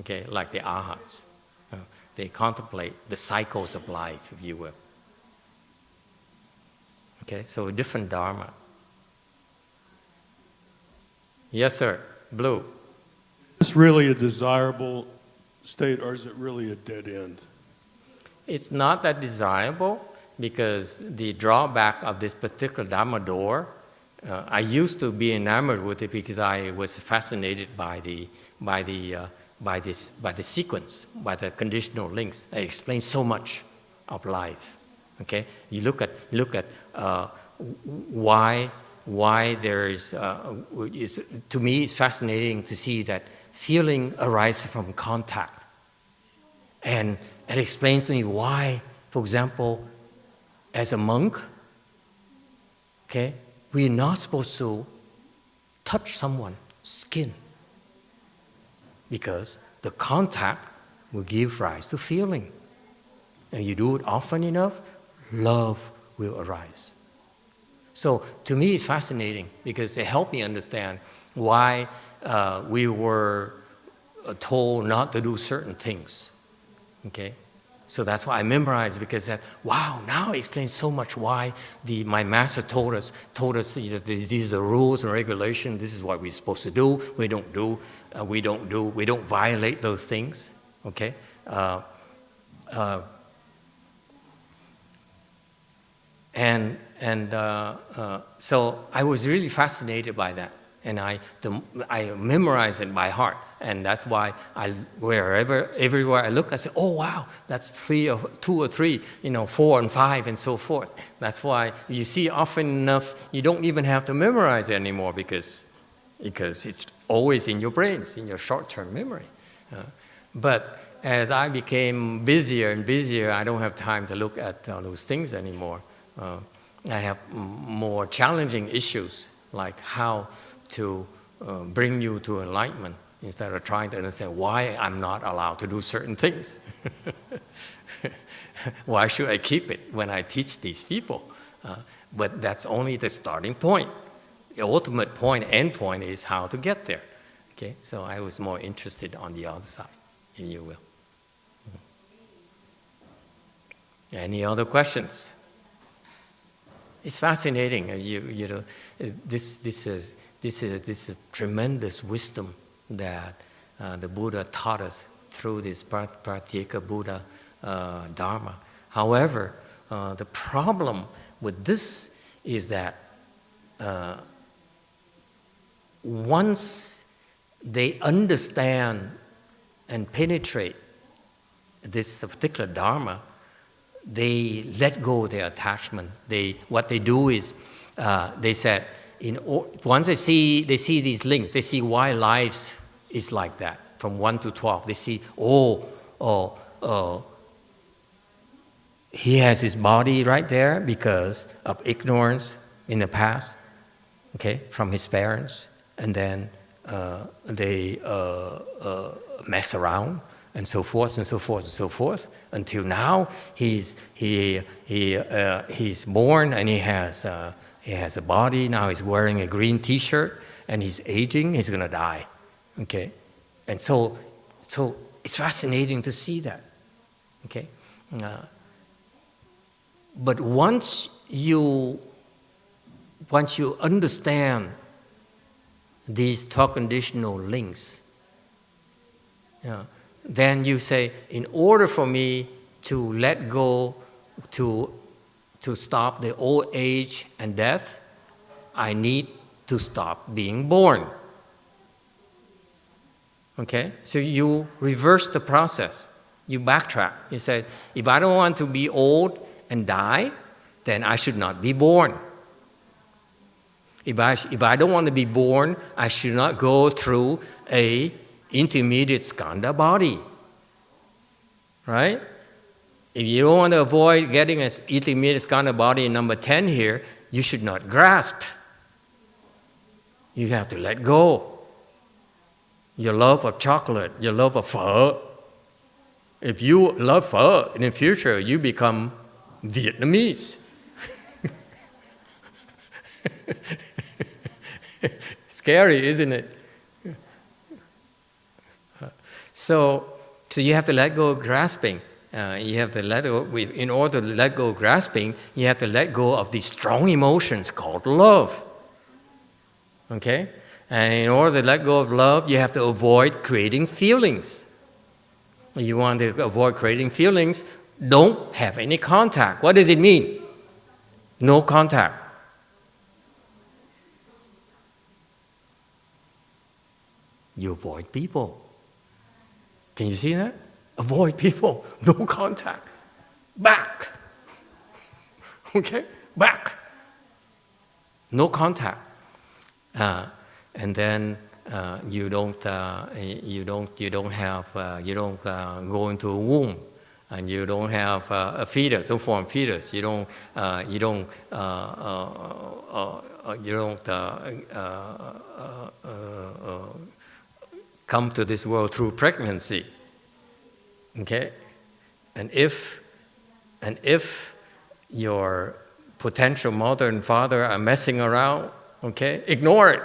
S1: Okay, like the Arhats. They contemplate the cycles of life, if you will. Okay, so a different Dharma. Yes, sir. Blue.
S5: Is this really a desirable state, or is it really a dead end?
S1: It's not that desirable, because the drawback of this particular Dharma door, I used to be enamored with it because I was fascinated by the sequence, by the conditional links. It explains so much of life. Okay, you look at why there is. To me, it's fascinating to see that feeling arises from contact, and it explains to me why, for example, as a monk, okay, we're not supposed to touch someone's skin, because the contact will give rise to feeling. And you do it often enough, love will arise. So to me, it's fascinating because it helped me understand why we were told not to do certain things. Okay? So that's why I memorized, because wow, now it explains so much why my master told us these are the rules and regulations. This is what we're supposed to do. We don't violate those things. Okay, so I was really fascinated by that, and I memorized it by heart. And that's why everywhere I look, I say, oh wow, that's 2 or 3, 4 and 5 and so forth. That's why you see often enough, you don't even have to memorize it anymore because it's always in your brains, in your short-term memory. But as I became busier and busier, I don't have time to look at those things anymore. I have more challenging issues, like how to bring you to enlightenment, instead of trying to understand why I'm not allowed to do certain things. Why should I keep it when I teach these people? But that's only the starting point. The ultimate point, end point, is how to get there. Okay, so I was more interested on the other side, if you will. Any other questions? It's fascinating. This is tremendous wisdom that the Buddha taught us through this Pratyekabuddha Dharma. However, the problem with this is that once they understand and penetrate this particular Dharma, they let go of their attachment. What they do is, they said, once they see these links, they see why life is like that, from 1 to 12. They see, he has his body right there because of ignorance in the past, okay, from his parents, and then they mess around, and so forth and so forth and so forth, until now he's born and he has a body. Now he's wearing a green T-shirt and he's aging. He's gonna die, okay. And so it's fascinating to see that, okay. But once you understand these conditional links, then you say, in order for me to let go, to stop the old age and death, I need to stop being born. Okay? So you reverse the process. You backtrack. You say, if I don't want to be old and die, then I should not be born. If I don't want to be born, I should not go through a intermediate skandha body. Right? If you don't want to avoid getting an intermediate skandha body in number 10 here, you should not grasp. You have to let go. Your love of chocolate, your love of pho. If you love pho, in the future you become Vietnamese. Scary, isn't it? So you have to let go of grasping. You have to let go. In order to let go of grasping, you have to let go of these strong emotions called love. Okay? And in order to let go of love, you have to avoid creating feelings. You want to avoid creating feelings, don't have any contact. What does it mean? No contact. You avoid people. Can you see that? Avoid people, no contact. Back. Okay? Back. No contact. And then you don't go into a womb, and you don't have a fetus, a form fetus. You don't come to this world through pregnancy. Okay, and if your potential mother and father are messing around, okay, ignore it.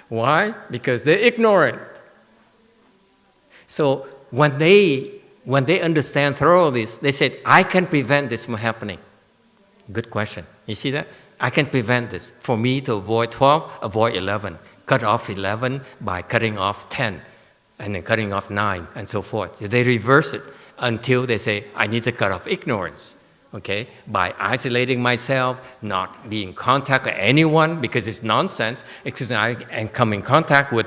S1: Why? Because they're ignorant. So when they understand thoroughly this, they said, I can prevent this from happening. Good question. You see that? I can prevent this. For me to avoid 12, avoid 11. Cut off 11 by cutting off 10, and then cutting off 9, and so forth. They reverse it until they say, I need to cut off ignorance. Okay, by isolating myself, not being in contact with anyone because it's nonsense. Because I come in contact with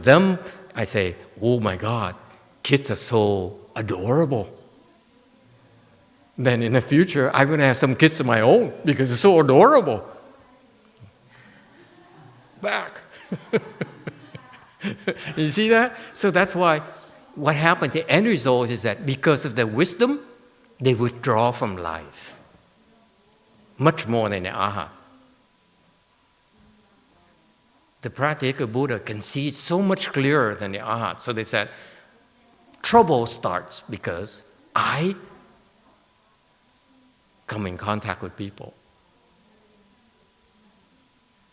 S1: them, I say, oh my God, kids are so adorable. Then in the future, I'm going to have some kids of my own because it's so adorable. Back. You see that? So that's why what happened, the end result is that because of their wisdom, they withdraw from life much more than the Arhat. The Pratyekabuddha can see it so much clearer than the Arhat. So they said, trouble starts because I come in contact with people.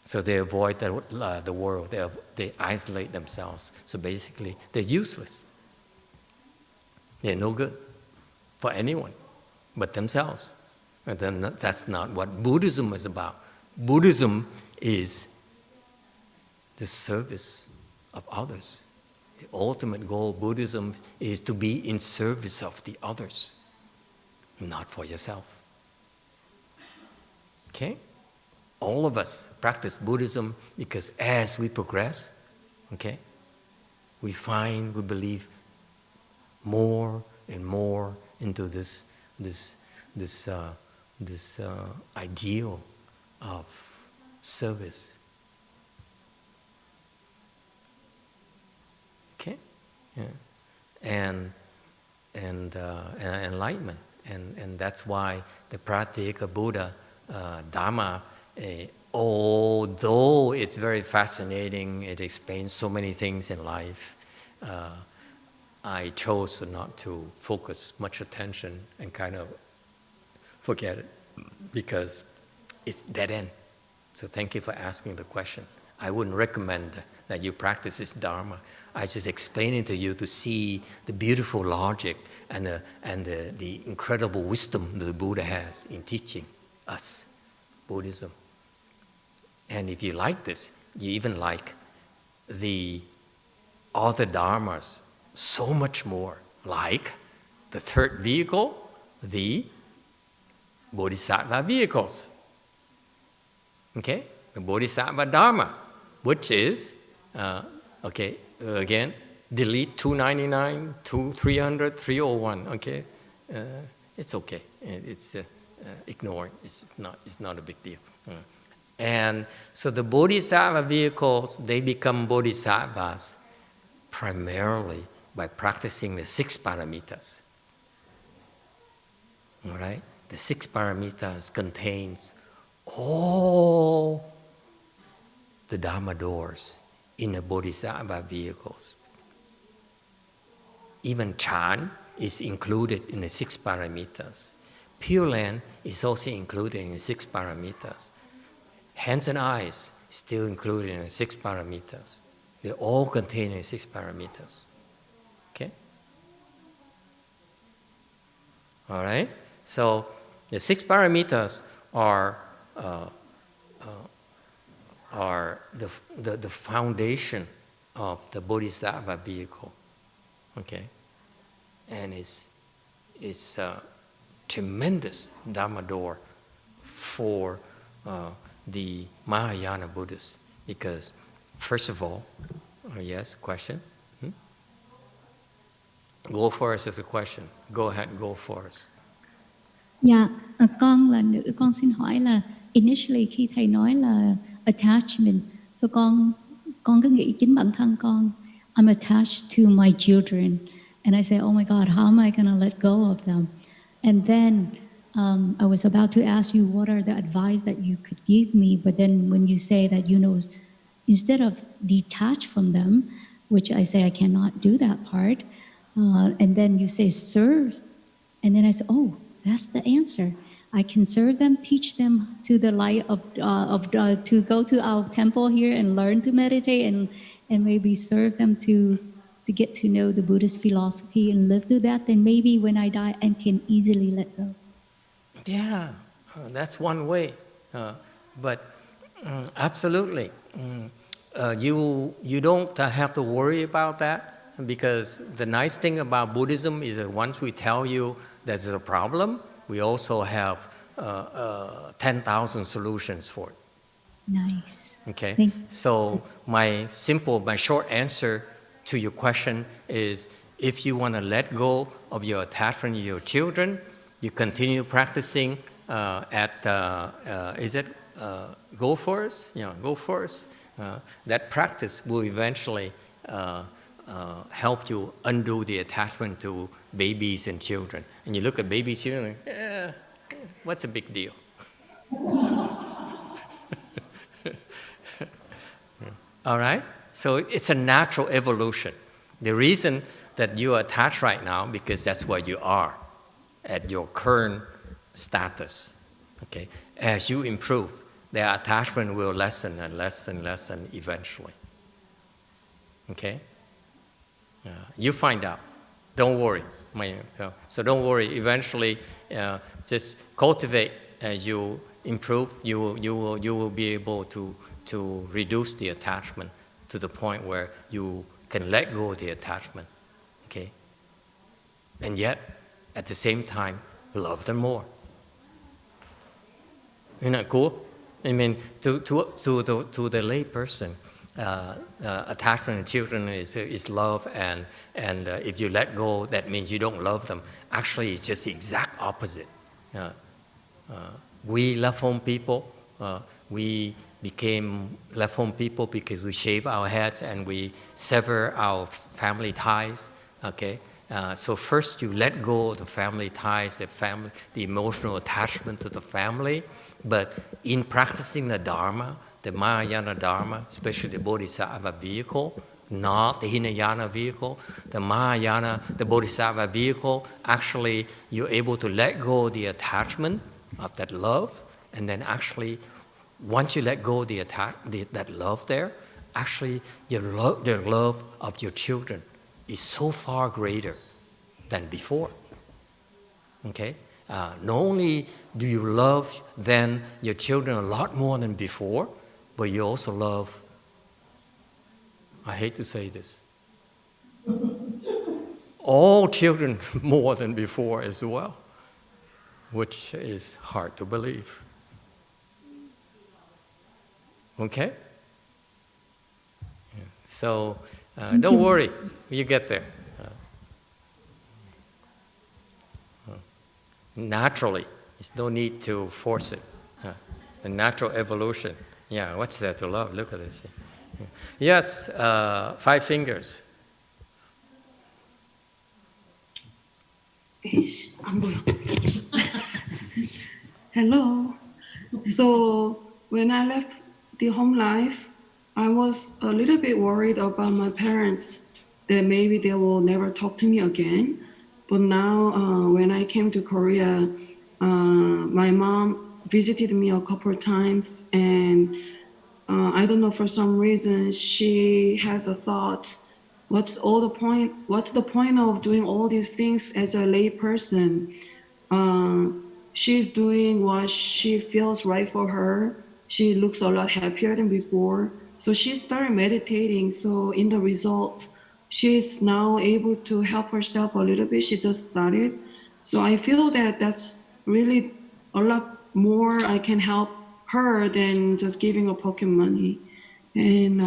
S1: So they avoid the world. They isolate themselves. So basically, they're useless. They're no good for anyone but themselves. And then that's not what Buddhism is about. Buddhism is the service of others. The ultimate goal of Buddhism is to be in service of the others, not for yourself. Okay? All of us practice Buddhism because as we progress, okay, we believe more and more into this ideal of service. Okay, yeah. and enlightenment, and that's why the Pratyekabuddha Dharma, although it's very fascinating, it explains so many things in life. I chose not to focus much attention and kind of forget it because it's dead end. So thank you for asking the question. I wouldn't recommend that you practice this Dharma. I just explain it to you to see the beautiful logic and the incredible wisdom that the Buddha has in teaching us Buddhism. And if you like this, you even like the other dharmas so much more, like the third vehicle, the Bodhisattva vehicles. Okay? The Bodhisattva Dharma, which is, again, delete 299, 300, 301, okay? It's okay. It's ignoring. It's not a big deal. And so the Bodhisattva vehicles, they become Bodhisattvas primarily by practicing the 6 paramitas. All right? The 6 paramitas contains all the Dharma doors in the Bodhisattva vehicles. Even Chan is included in the 6 paramitas. Pure Land is also included in the 6 paramitas. Hands and eyes still included in the 6 paramitas. They all contain the 6 paramitas. Okay? All right? So the 6 paramitas are the foundation of the Bodhisattva vehicle. Okay? And it's a tremendous Dharma door for the Mahayana Buddhists, because first of all, yes, question? Go for us as a question. Go ahead, go for us.
S9: Dạ, con là nữ, con xin hỏi là initially khi thầy nói là attachment, so con cứ nghĩ chính bản thân con, I'm attached to my children, and I say, oh my God, how am I going to let go of them? And then I was about to ask you what are the advice that you could give me, but then when you say that, instead of detach from them, which I say I cannot do that part, and then you say serve, and then I say, oh, that's the answer. I can serve them, teach them to the light to go to our temple here and learn to meditate, and maybe serve them to get to know the Buddhist philosophy and live through that. Then maybe when I die, I can easily let go.
S1: Yeah, that's one way. But absolutely, you don't have to worry about that, because the nice thing about Buddhism is that once we tell you there's a problem, we also have 10,000 solutions for it.
S9: Nice.
S1: Okay. So my short answer to your question is, if you want to let go of your attachment to your children, you continue practicing Go Forest? Yeah, Go Forest. That practice will eventually help you undo the attachment to babies and children. And you look at baby children, what's a big deal? All right? So it's a natural evolution. The reason that you are attached right now, because that's what you are at your current status. Okay? As you improve, the attachment will lessen and lessen and lessen eventually. Okay? You find out. Don't worry. So don't worry. Eventually, just cultivate. As you improve, you will be able to reduce the attachment to the point where you can let go of the attachment. Okay? And yet, at the same time, love them more. Isn't that cool? I mean, to the lay person, attachment to children is love, and if you let go, that means you don't love them. Actually, it's just the exact opposite. We left home people. We became left home people because we shave our heads and we sever our family ties. Okay, so first you let go of the family ties, the emotional attachment to the family. But in practicing the Dharma, the Mahayana Dharma, especially the Bodhisattva vehicle, not the Hinayana vehicle, the Mahayana, the Bodhisattva vehicle, actually you're able to let go of the attachment of that love, and then actually once you let go of that love there, actually your love of your children is so far greater than before. Okay? Not only do you love then your children a lot more than before, but you also love, I hate to say this, all children more than before as well, which is hard to believe. Okay? Yeah. So don't worry, you get there. Naturally, there's no need to force it. The natural evolution. Yeah, what's there to love? Look at this. Yes, 5 fingers.
S3: Hello. So when I left the home life, I was a little bit worried about my parents, that maybe they will never talk to me again. But now when I came to Korea, my mom visited me a couple of times, and I don't know, for some reason she had the thought, what's the point of doing all these things as a lay person? She's doing what she feels right for her. She looks a lot happier than before. So she started meditating. So in the result, she's now able to help herself a little bit. She just started. So I feel that that's really a lot more I can help her than just giving her pocket money. And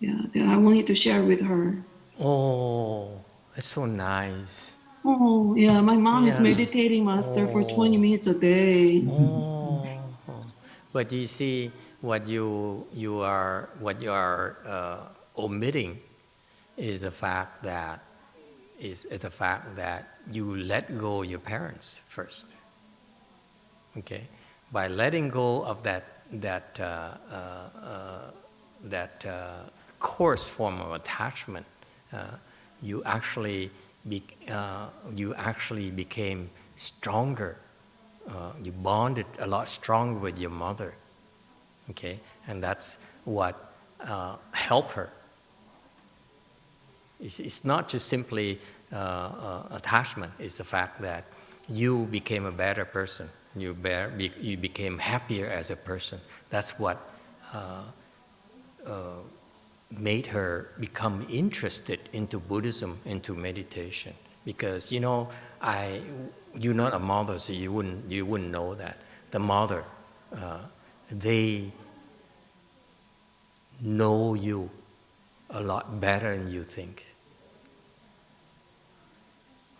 S3: that I wanted to share with her.
S1: Oh, that's so nice.
S3: Oh, yeah, my mom is meditating, Master, for 20 minutes a day.
S1: Oh. But you see, what you are omitting is the fact that you let go of your parents first. Okay, by letting go of that coarse form of attachment, you actually became stronger. You bonded a lot stronger with your mother. Okay, and that's what helped her. It's not just simply attachment. It's the fact that you became a better person. You became happier as a person. That's what made her become interested into Buddhism, into meditation. Because you're not a mother, so you wouldn't know that. The mother, they know you a lot better than you think.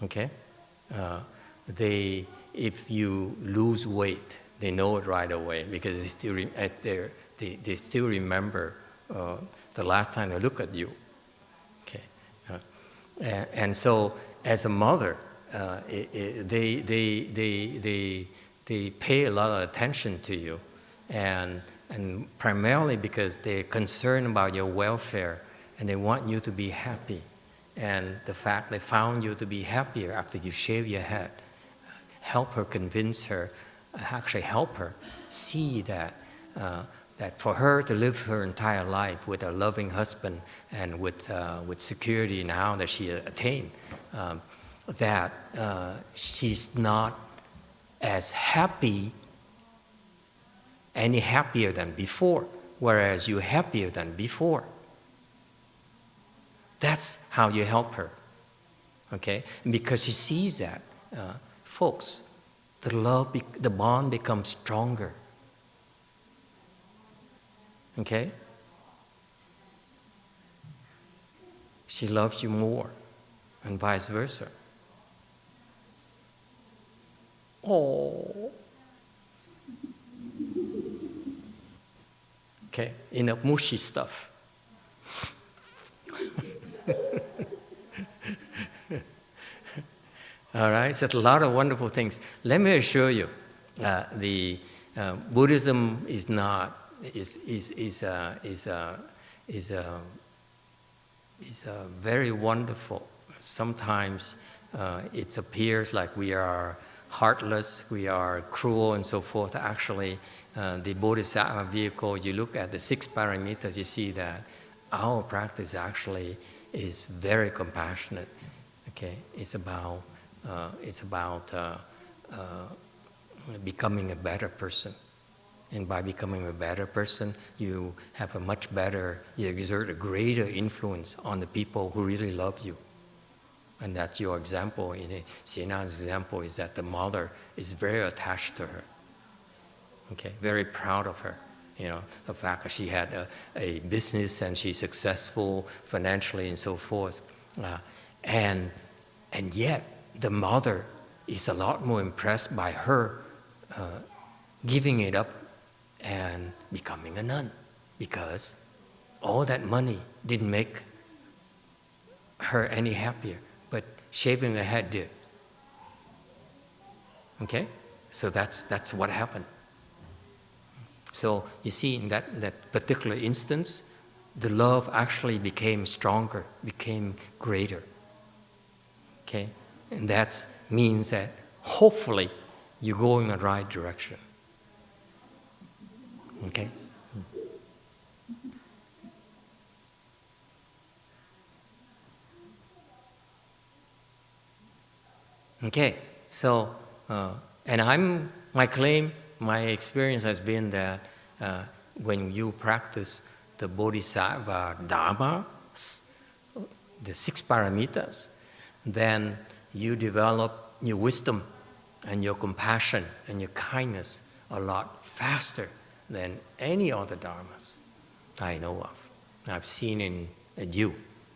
S1: Okay, if you lose weight, they know it right away because they still remember the last time they look at you. Okay, and so as a mother, they pay a lot of attention to you, and primarily because they're concerned about your welfare and they want you to be happy. And the fact they found you to be happier after you shave your head, help her convince her, actually help her see that for her to live her entire life with a loving husband and with security now that she attained, that she's not as any happier than before, whereas you're happier than before. That's how you help her, okay? And because she sees that, folks, the bond becomes stronger, okay? She loves you more, and vice versa. Oh. Okay, enough mushy stuff. All right, so a lot of wonderful things. Let me assure you, the Buddhism is very wonderful. Sometimes it appears like we are heartless, we are cruel, and so forth. Actually, the Bodhisattva vehicle, you look at the 6 parameters, you see that our practice actually is very compassionate. Okay, it's about becoming a better person. And by becoming a better person, you have you exert a greater influence on the people who really love you. And that's your example. Siena's example is that the mother is very attached to her. Okay, very proud of her. You know, the fact that she had a business and she's successful financially and so forth. And yet, the mother is a lot more impressed by her giving it up and becoming a nun, because all that money didn't make her any happier, but shaving her head did. Okay? So that's what happened. So you see, in that particular instance, the love actually became stronger, became greater. Okay? And that means that hopefully you go in the right direction. Okay? Okay, so, and my experience has been that when you practice the Bodhisattva Dharma, the 6 parameters, then you develop your wisdom and your compassion and your kindness a lot faster than any other dharmas I know of. I've seen in you,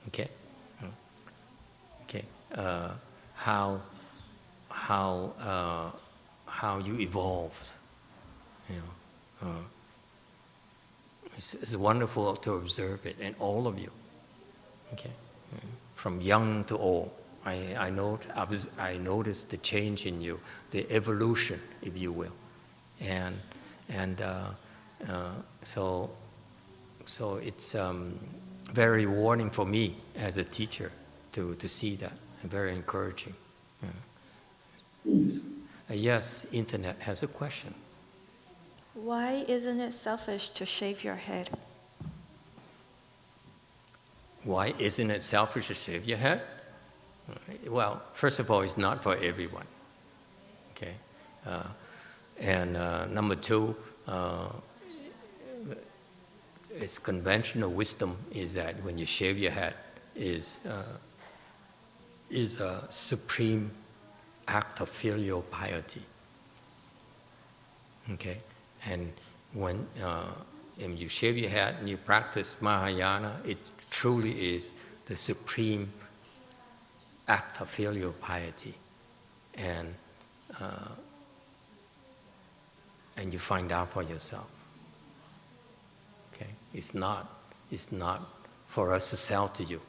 S1: okay? Okay, how you evolved, you know. It's wonderful to observe it, and all of you, okay, from young to old. I noticed the change in you, the evolution, if you will, and so it's very rewarding for me as a teacher to see that, and very encouraging. Yes, Internet has a question.
S2: Why isn't it selfish to shave your head?
S1: Why isn't it selfish to shave your head? Well, first of all, it's not for everyone. Okay, and number two, it's conventional wisdom is that when you shave your head is a supreme act of filial piety. Okay, and when you shave your head and you practice Mahayana, it truly is the supreme act of filial piety, and you find out for yourself. Okay, it's not for us to sell to you.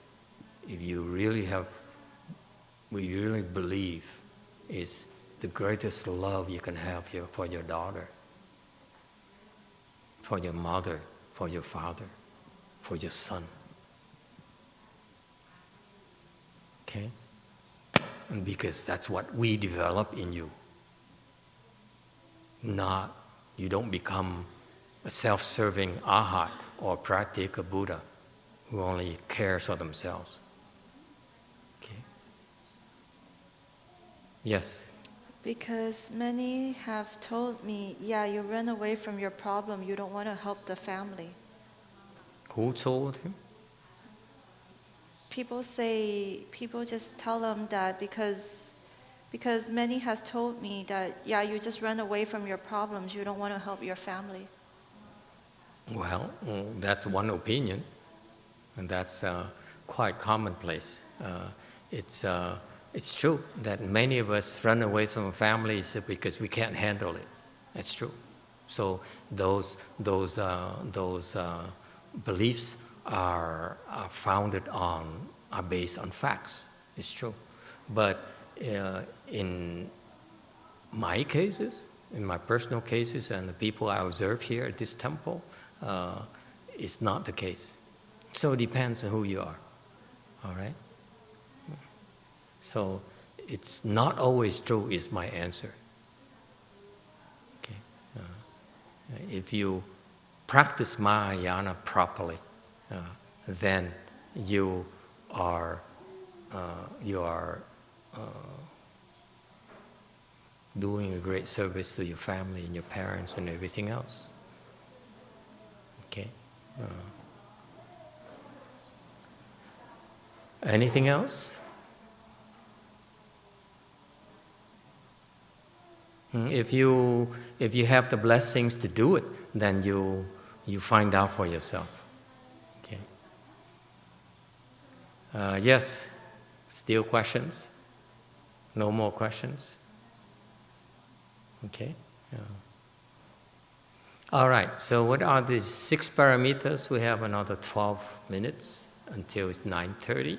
S1: If you really we really believe is the greatest love you can have here for your daughter, for your mother, for your father, for your son. Okay? And because that's what we develop in you. You don't become a self-serving Arhat or Pratyekabuddha who only cares for themselves. Okay? Yes?
S2: Because many have told me, yeah, you run away from your problem, you don't want to help the family.
S1: Who told him?
S2: People just tell them that because many has told me that, yeah, you just run away from your problems, you don't want to help your family.
S1: Well, that's one opinion, and that's quite commonplace. It's true that many of us run away from families because we can't handle it. That's true. So those beliefs are based on facts. It's true. But in my cases, in my personal cases, and the people I observe here at this temple, it's not the case. So it depends on who you are. All right? So it's not always true is my answer. Okay? If you practice Mahayana properly, then you are doing a great service to your family and your parents and everything else. Okay. Anything else? If you have the blessings to do it, then you find out for yourself. Okay. Yes. Still questions? No more questions? Okay. All right. So what are the 6 parameters? We have another 12 minutes until it's 9:30.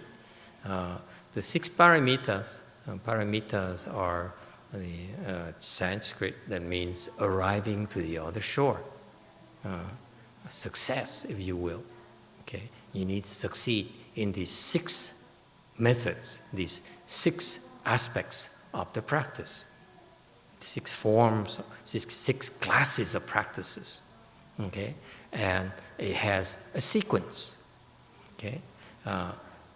S1: The 6 parameters. Parameters are the Sanskrit that means arriving to the other shore. Success, if you will. Okay. You need to succeed in these 6 methods, these 6 aspects of the practice. 6 forms, 6 classes of practices. Okay? And it has a sequence. Okay?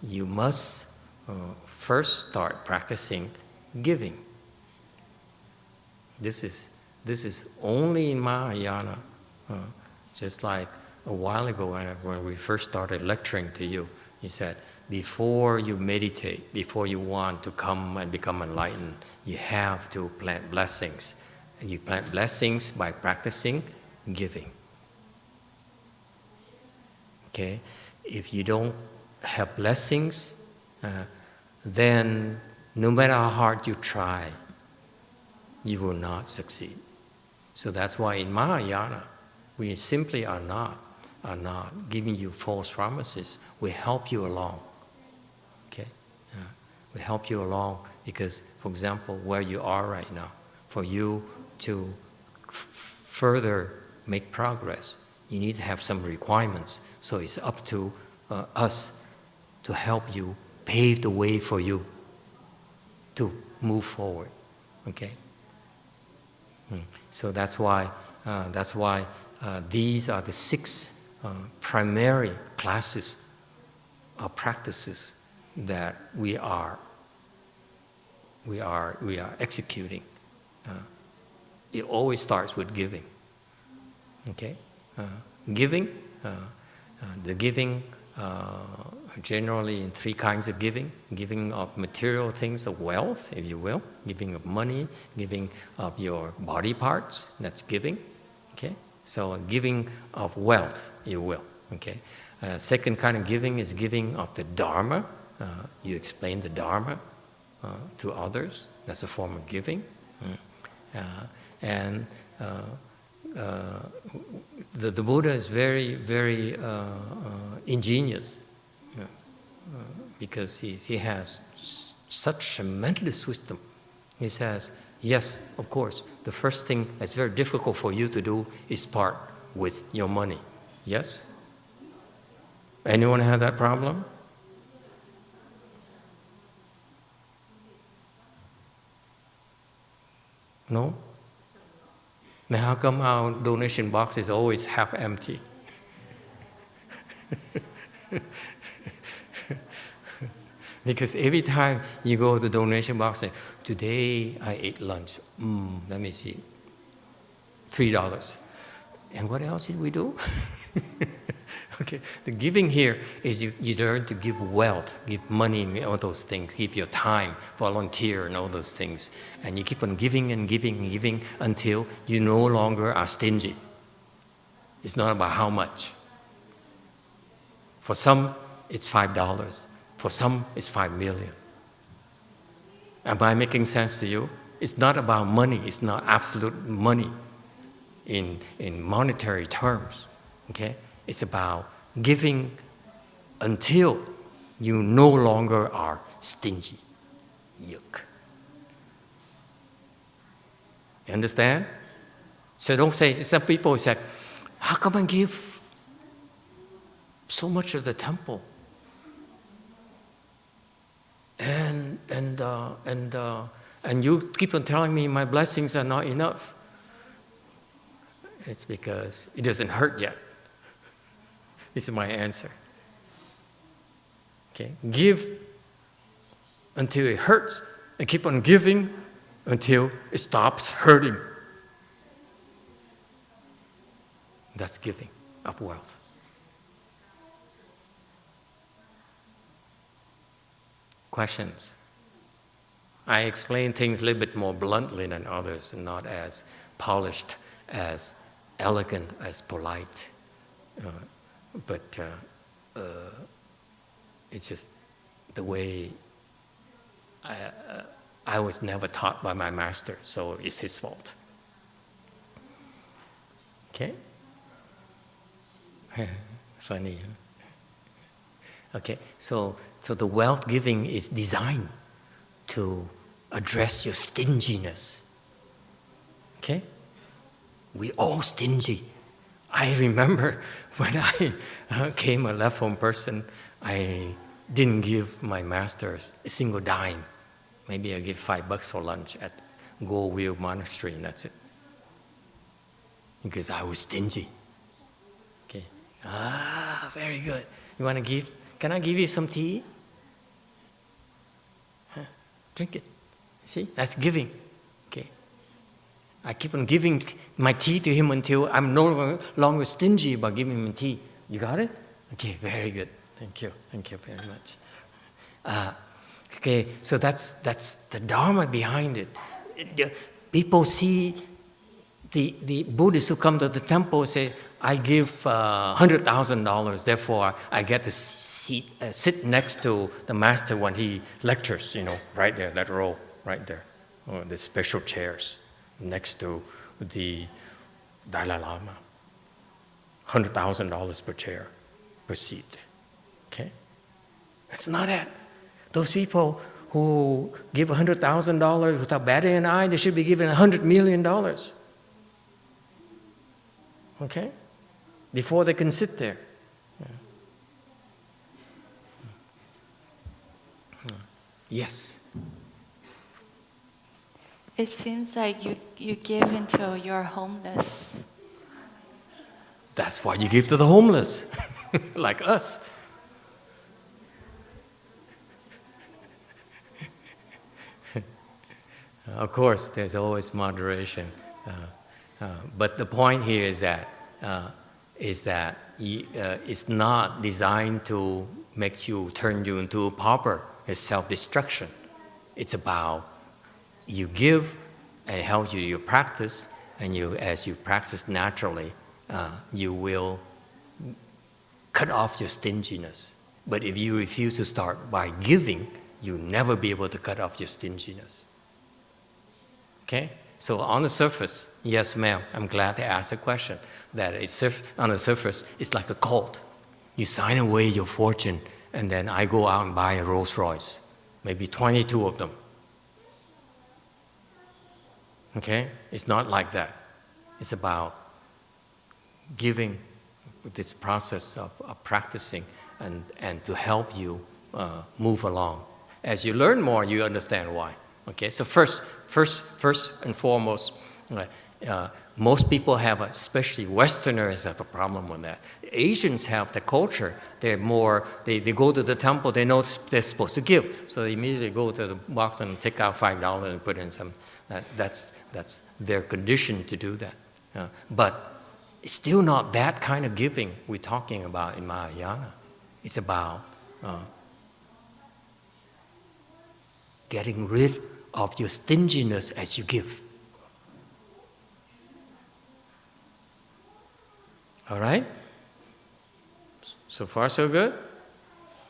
S1: You must first start practicing giving. This is only in Mahayana. Just like a while ago when we first started lecturing to you, he said, before you meditate, before you want to come and become enlightened, you have to plant blessings. And you plant blessings by practicing giving. Okay? If you don't have blessings, then no matter how hard you try, you will not succeed. So that's why in Mahayana, we simply are not giving you false promises. We help you along. Okay? We help you along because, for example, where you are right now, for you to further make progress, you need to have some requirements. So it's up to us to help you pave the way for you to move forward. Okay? So that's why these are the 6 primary classes of practices that we are executing. It always starts with giving. Okay, giving. The giving generally in 3 kinds of giving: giving of material things, of wealth, if you will; giving of money; giving of your body parts. That's giving. Okay, so giving of wealth, if you will. Okay. Second kind of giving is giving of the Dharma. You explain the Dharma to others. That's a form of giving. And the Buddha is very, very ingenious because he has such tremendous wisdom. He says, yes, of course, the first thing that's very difficult for you to do is part with your money. Yes? Anyone have that problem? No? Now how come our donation box is always half empty? Because every time you go to the donation box, say, today I ate lunch. Let me see. $3. And what else did we do? Okay, the giving here is you learn to give wealth, give money, all those things, give your time, volunteer, and all those things. And you keep on giving and giving and giving until you no longer are stingy. It's not about how much. For some, it's $5. For some, it's 5 million. Am I making sense to you? It's not about money. It's not absolute money in monetary terms. Okay? It's about giving until you no longer are stingy. Yuck. You understand? So don't say, some people say, how come I give so much of the temple? And and you keep on telling me my blessings are not enough. It's because it doesn't hurt yet. This is my answer. Okay, give until it hurts, and keep on giving until it stops hurting. That's giving of wealth. Questions? I explain things a little bit more bluntly than others, and not as polished, as elegant, as polite. But it's just the way I was never taught by my master, so it's his fault. Okay? Funny, huh? Okay, so the wealth giving is designed to address your stinginess. Okay? We all stingy. I remember when I came a left home person, I didn't give my masters a single dime. Maybe I give $5 for lunch at Gold Wheel Monastery, and that's it. Because I was stingy. Okay. Very good. You want to give? Can I give you some tea? Huh? Drink it. See, that's giving. Okay. I keep on giving my tea to him until I'm no longer stingy about giving him tea. You got it? Okay, very good. Thank you. Thank you very much. Okay, so that's the Dharma behind it. People see the Buddhists who come to the temple say, I give $100,000, therefore I get to sit next to the master when he lectures, right there, that row, right there, or the special chairs next to the Dalai Lama. $100,000 per chair, per seat. Okay? That's not it. Those people who give $100,000 without batting an eye, they should be given $100 million. Okay? Before they can sit there. Yes?
S2: It seems like you give until you're homeless.
S1: That's why you give to the homeless, like us. Of course, there's always moderation. But the point here is that it's not designed to turn you into a pauper. It's self-destruction. It's about you give and it helps you your practice, and as you practice naturally, you will cut off your stinginess. But if you refuse to start by giving, you'll never be able to cut off your stinginess. Okay? So on the surface, yes, ma'am, I'm glad they asked the question, that on the surface, it's like a cult. You sign away your fortune, and then I go out and buy a Rolls Royce, maybe 22 of them. Okay? It's not like that. It's about giving, this process of practicing and to help you move along. As you learn more, you understand why. Okay, so first and foremost, most people have, especially Westerners, have a problem with that. Asians have the culture. They're more, they go to the temple, they know they're supposed to give. So they immediately go to the box and take out $5 and put in some, that's their condition to do that. But it's still not that kind of giving we're talking about in Mahayana. It's about getting rid of your stinginess as you give. All right? So far, so good?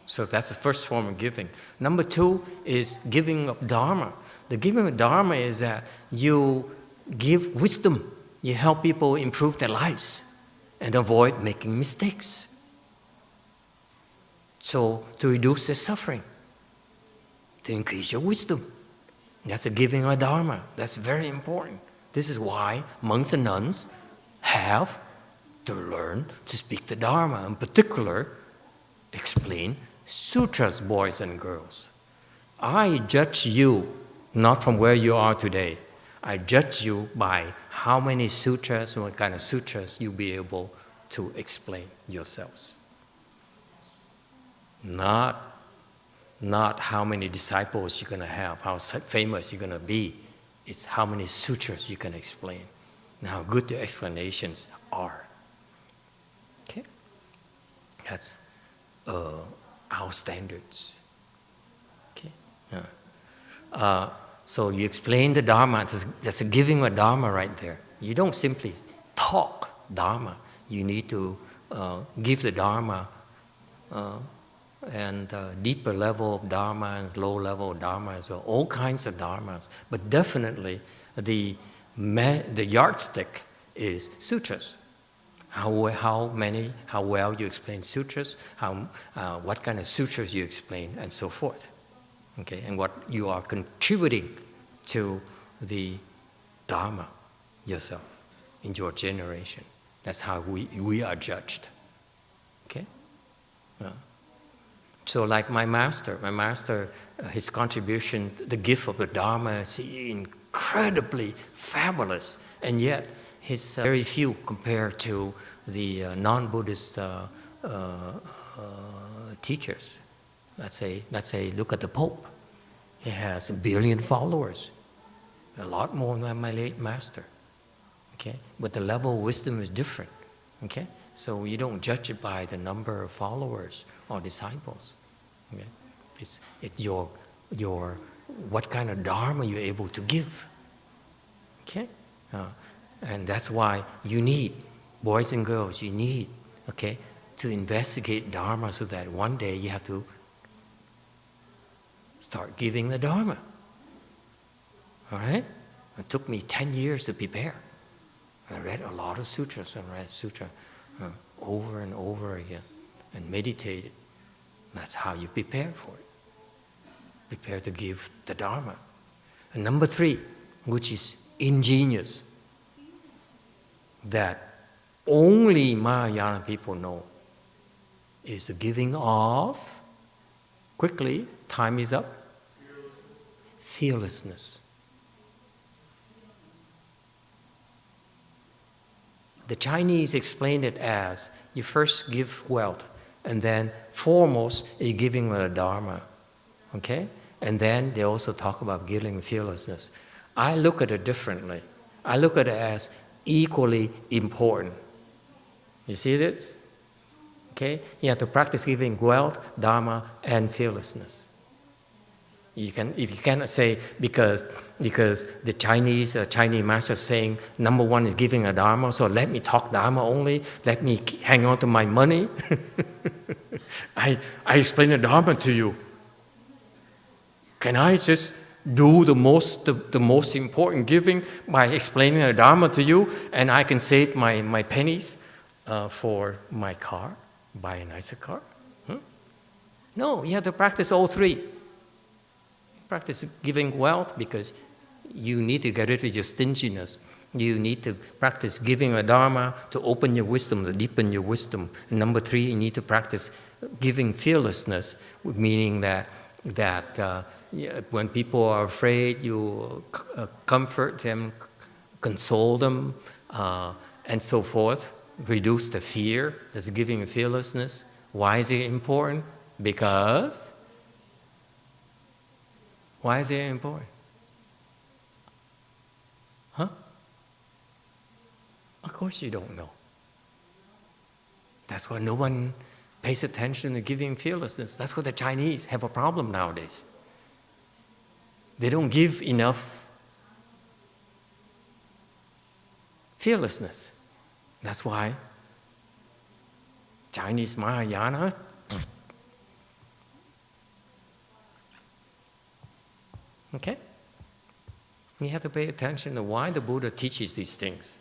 S1: So that's the first form of giving. Number two is giving of Dharma. The giving of Dharma is that you give wisdom. You help people improve their lives and avoid making mistakes. So to reduce their suffering, to increase your wisdom. That's a giving of Dharma. That's very important. This is why monks and nuns have to learn to speak the Dharma. In particular, explain sutras, boys and girls. I judge you not from where you are today. I judge you by how many sutras, what kind of sutras you'll be able to explain yourselves. Not how many disciples you're going to have, how famous you're going to be. It's how many sutras you can explain and how good your explanations are. Okay? That's our standards. Okay? So you explain the Dharma, that's a giving of Dharma right there. You don't simply talk Dharma. You need to give the Dharma and deeper level of Dharma and low level of Dharma as well. All kinds of Dharmas. But definitely the yardstick is sutras. How well you explain sutras, what kind of sutras you explain, and so forth. Okay, and what you are contributing to the Dharma yourself in your generation. That's how we are judged. Okay? So like my master, his contribution, the gift of the Dharma is incredibly fabulous, and yet he's very few compared to the non-Buddhist teachers. Let's say, look at the Pope. He has 1 billion followers, a lot more than my late master. Okay, but the level of wisdom is different. Okay, so you don't judge it by the number of followers or disciples. Okay, it's your what kind of dharma you're able to give. Okay, and that's why you need, boys and girls, you need, okay, to investigate dharma so that one day you have to start giving the Dharma. All right? It took me 10 years to prepare. I read a lot of sutras and read sutra over and over again and meditated. That's how you prepare for it. Prepare to give the Dharma. And number 3, which is ingenious, that only Mahayana people know, is the giving of, quickly, time is up, fearlessness. The Chinese explain it as you first give wealth, and then foremost is giving the Dharma. Okay? And then they also talk about giving fearlessness. I look at it differently. I look at it as equally important. You see this? Okay? You have to practice giving wealth, Dharma, and fearlessness. If you cannot say because the Chinese master is saying number 1 is giving a Dharma, so let me talk Dharma only, let me hang on to my money. I explain the Dharma to you. Can I just do the most important giving by explaining the Dharma to you, and I can save my pennies for my car, buy a nicer car? No, you have to practice all 3. Practice giving wealth because you need to get rid of your stinginess. You need to practice giving a Dharma to open your wisdom, to deepen your wisdom. And number 3, you need to practice giving fearlessness, meaning that when people are afraid, you comfort them, console them, and so forth. Reduce the fear. That's giving fearlessness. Why is it important? Because... Why is it important? Huh? Of course you don't know. That's why no one pays attention to giving fearlessness. That's why the Chinese have a problem nowadays. They don't give enough fearlessness. That's why Chinese Mahayana okay? You have to pay attention to why the Buddha teaches these things.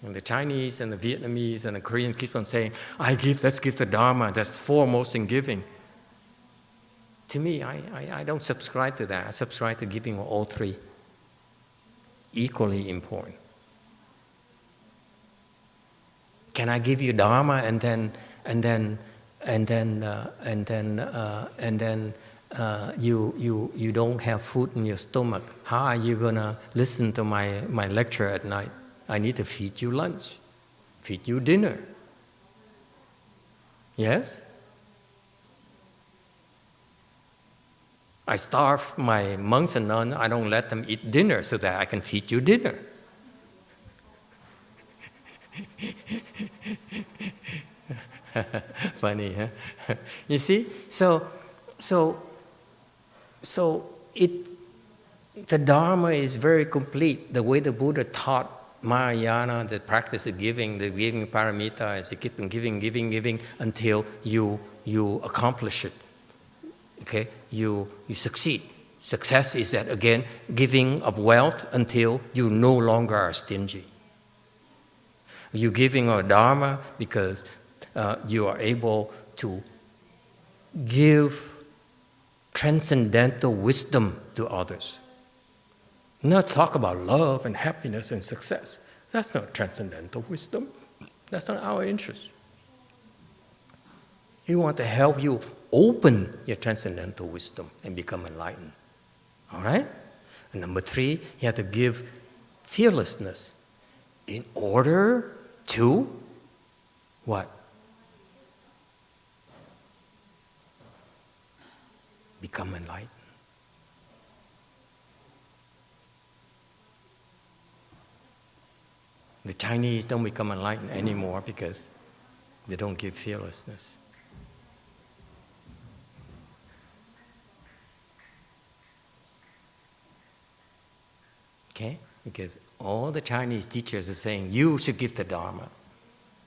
S1: And the Chinese and the Vietnamese and the Koreans keep on saying, let's give the Dharma, that's foremost in giving. To me, I don't subscribe to that. I subscribe to giving all 3. Equally important. Can I give you Dharma and then you don't have food in your stomach. How are you gonna listen to my lecture at night? I need to feed you lunch, feed you dinner. Yes? I starve my monks and nuns. I don't let them eat dinner so that I can feed you dinner. Funny, huh? You see? So the Dharma is very complete. The way the Buddha taught Mahayana, the practice of giving, the giving paramita, is you keep on giving until you accomplish it. Okay, you succeed. Success is that, again, giving of wealth until you no longer are stingy. You're giving of Dharma because you are able to give transcendental wisdom to others. Not talk about love and happiness and success. That's not transcendental wisdom. That's not our interest. We want to help you open your transcendental wisdom and become enlightened. All right? And number 3, you have to give fearlessness in order to what? Become enlightened. The Chinese don't become enlightened anymore because they don't give fearlessness. Okay? Because all the Chinese teachers are saying, you should give the Dharma.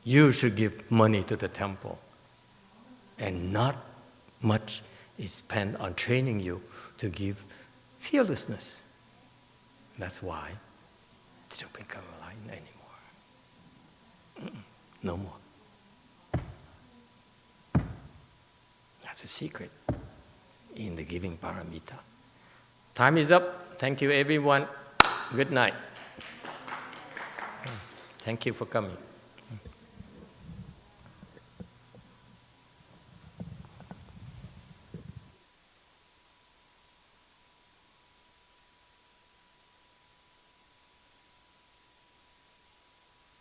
S1: You should give money to the temple. And not much is spent on training you to give fearlessness. That's why they don't become enlightened anymore. No more. That's a secret in the giving paramita. Time is up. Thank you, everyone. Good night. Thank you for coming.